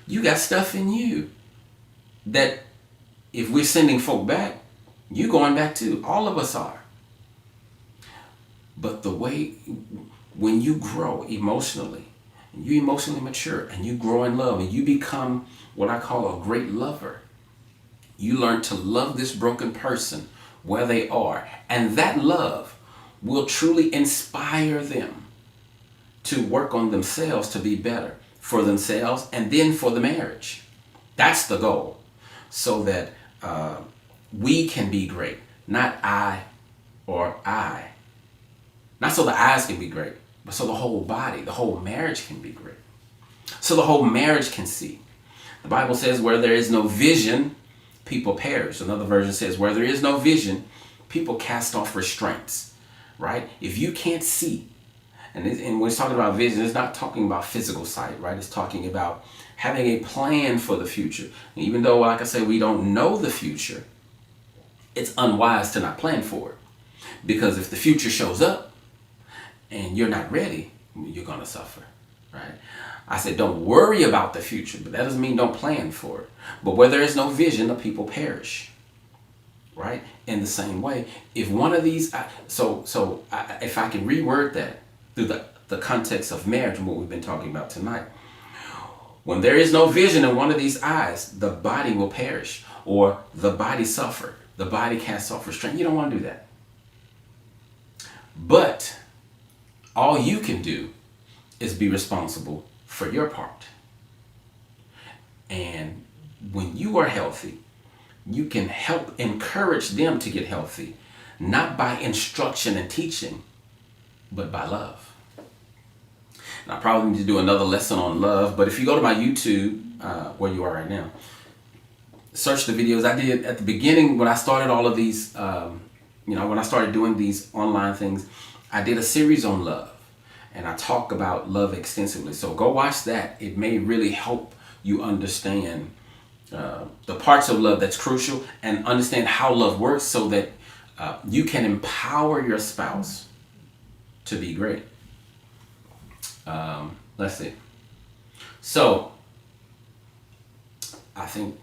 You got stuff in you that if we're sending folk back, you going back too. All of us are. But the way when you grow emotionally, and you emotionally mature, and you grow in love, and you become what I call a great lover, you learn to love this broken person where they are. And that love will truly inspire them to work on themselves to be better for themselves and then for the marriage. That's the goal. So that we can be great, not I or I. Not so the eyes can be great, but so the whole body, the whole marriage can be great. So the whole marriage can see. The Bible says where there is no vision, people perish. Another version says where there is no vision, people cast off restraints, right? If you can't see, and when it's talking about vision, it's not talking about physical sight, right? It's talking about having a plan for the future. And even though, like I say, we don't know the future, it's unwise to not plan for it. Because if the future shows up and you're not ready, you're going to suffer, right? I said, don't worry about the future, but that doesn't mean don't plan for it. But where there is no vision, the people perish, right? In the same way, if one of these, if I can reword that through the context of marriage and what we've been talking about tonight, when there is no vision in one of these eyes, the body will perish, or the body suffer. The body casts off restraint. You don't want to do that. But all you can do is be responsible for your part. And when you are healthy, you can help encourage them to get healthy, not by instruction and teaching, but by love. And I probably need to do another lesson on love, but if you go to my YouTube, where you are right now, search the videos I did at the beginning when I started all of these, when I started doing these online things, I did a series on love. And I talk about love extensively. So go watch that. It may really help you understand the parts of love that's crucial and understand how love works so that you can empower your spouse to be great. Let's see. So I think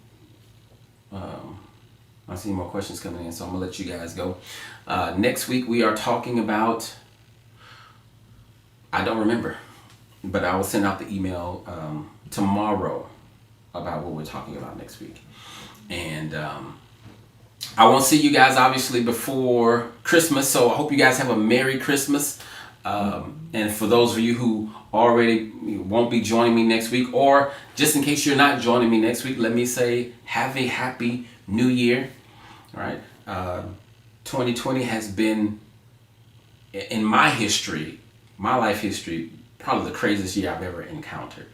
I see more questions coming in, so I'm going to let you guys go. Next week we are talking about, I don't remember, but I will send out the email tomorrow about what we're talking about next week. And And I won't see you guys obviously before Christmas, so I hope you guys have a Merry Christmas. And for those of you who already won't be joining me next week, or just in case you're not joining me next week, let me say have a happy New Year. All right. 2020 has been, in my history, my life history, probably the craziest year I've ever encountered.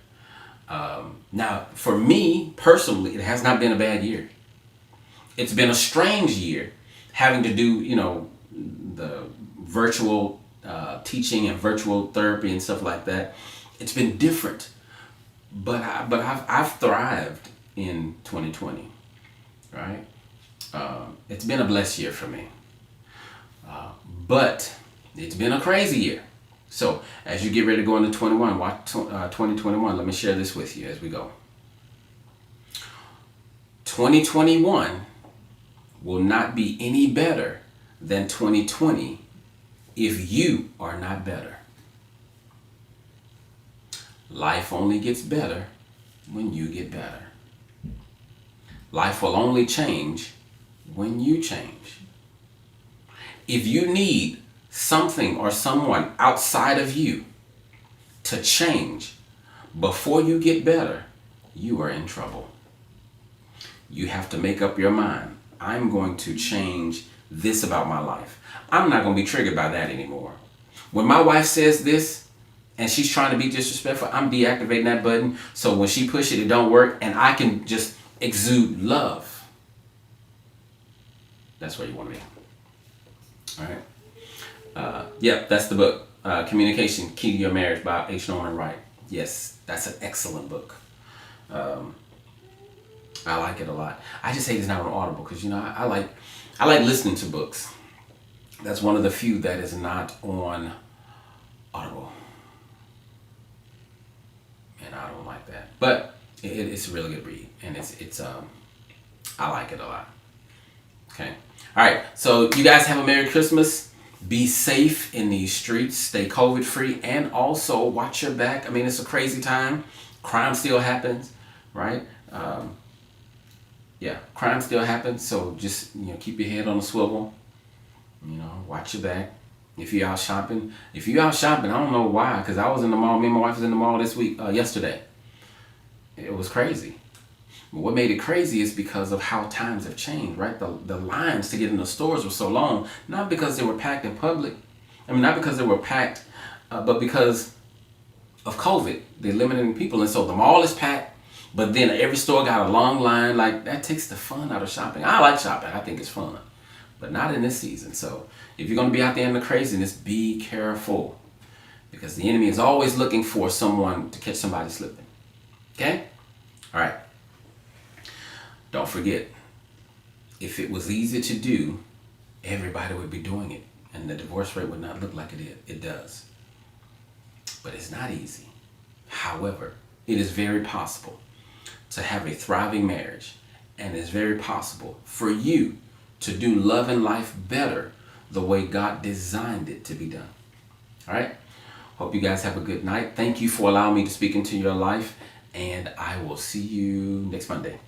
Now, for me personally, it has not been a bad year. It's been a strange year, having to do, the virtual teaching and virtual therapy and stuff like that. It's been different, but I've thrived in 2020, right? It's been a blessed year for me, but it's been a crazy year. So as you get ready to go into 2021, let me share this with you as we go. 2021 will not be any better than 2020 if you are not better. Life only gets better when you get better. Life will only change when you change. If you need something or someone outside of you to change before you get better, you are in trouble. You have to make up your mind. I'm going to change this about my life. I'm not going to be triggered by that anymore. When my wife says this and she's trying to be disrespectful, I'm deactivating that button, so when she pushes it, it don't work, and I can just exude love. That's where you want to be. All right. That's the book, Communication, Key to Your Marriage by H. Norman Wright. Yes, that's an excellent book. I like it a lot. I just hate it's not on Audible because, I like listening to books. That's one of the few that is not on Audible. And I don't like that. But it's a really good read. And I like it a lot. Okay. All right. So you guys have a Merry Christmas. Be safe in these streets. Stay COVID free. And also watch your back. I mean, it's a crazy time. Crime still happens, right? Crime still happens. So just, keep your head on a swivel. Watch your back. If you're out shopping, I don't know why, because I was in the mall. Me and my wife was in the mall yesterday. It was crazy. But what made it crazy is because of how times have changed, right? The lines to get in the stores were so long, not because they were packed in public. Not because they were packed, but because of COVID. They're limiting people, and so the mall is packed, but then every store got a long line. Like, that takes the fun out of shopping. I like shopping. I think it's fun. But not in this season. So if you're going to be out there in the craziness, be careful. Because the enemy is always looking for someone to catch somebody slipping. Okay? All right. Don't forget, if it was easy to do, everybody would be doing it. And the divorce rate would not look like it does. But it's not easy. However, it is very possible to have a thriving marriage. And it's very possible for you to do love and life better the way God designed it to be done. All right? Hope you guys have a good night. Thank you for allowing me to speak into your life, and I will see you next Monday.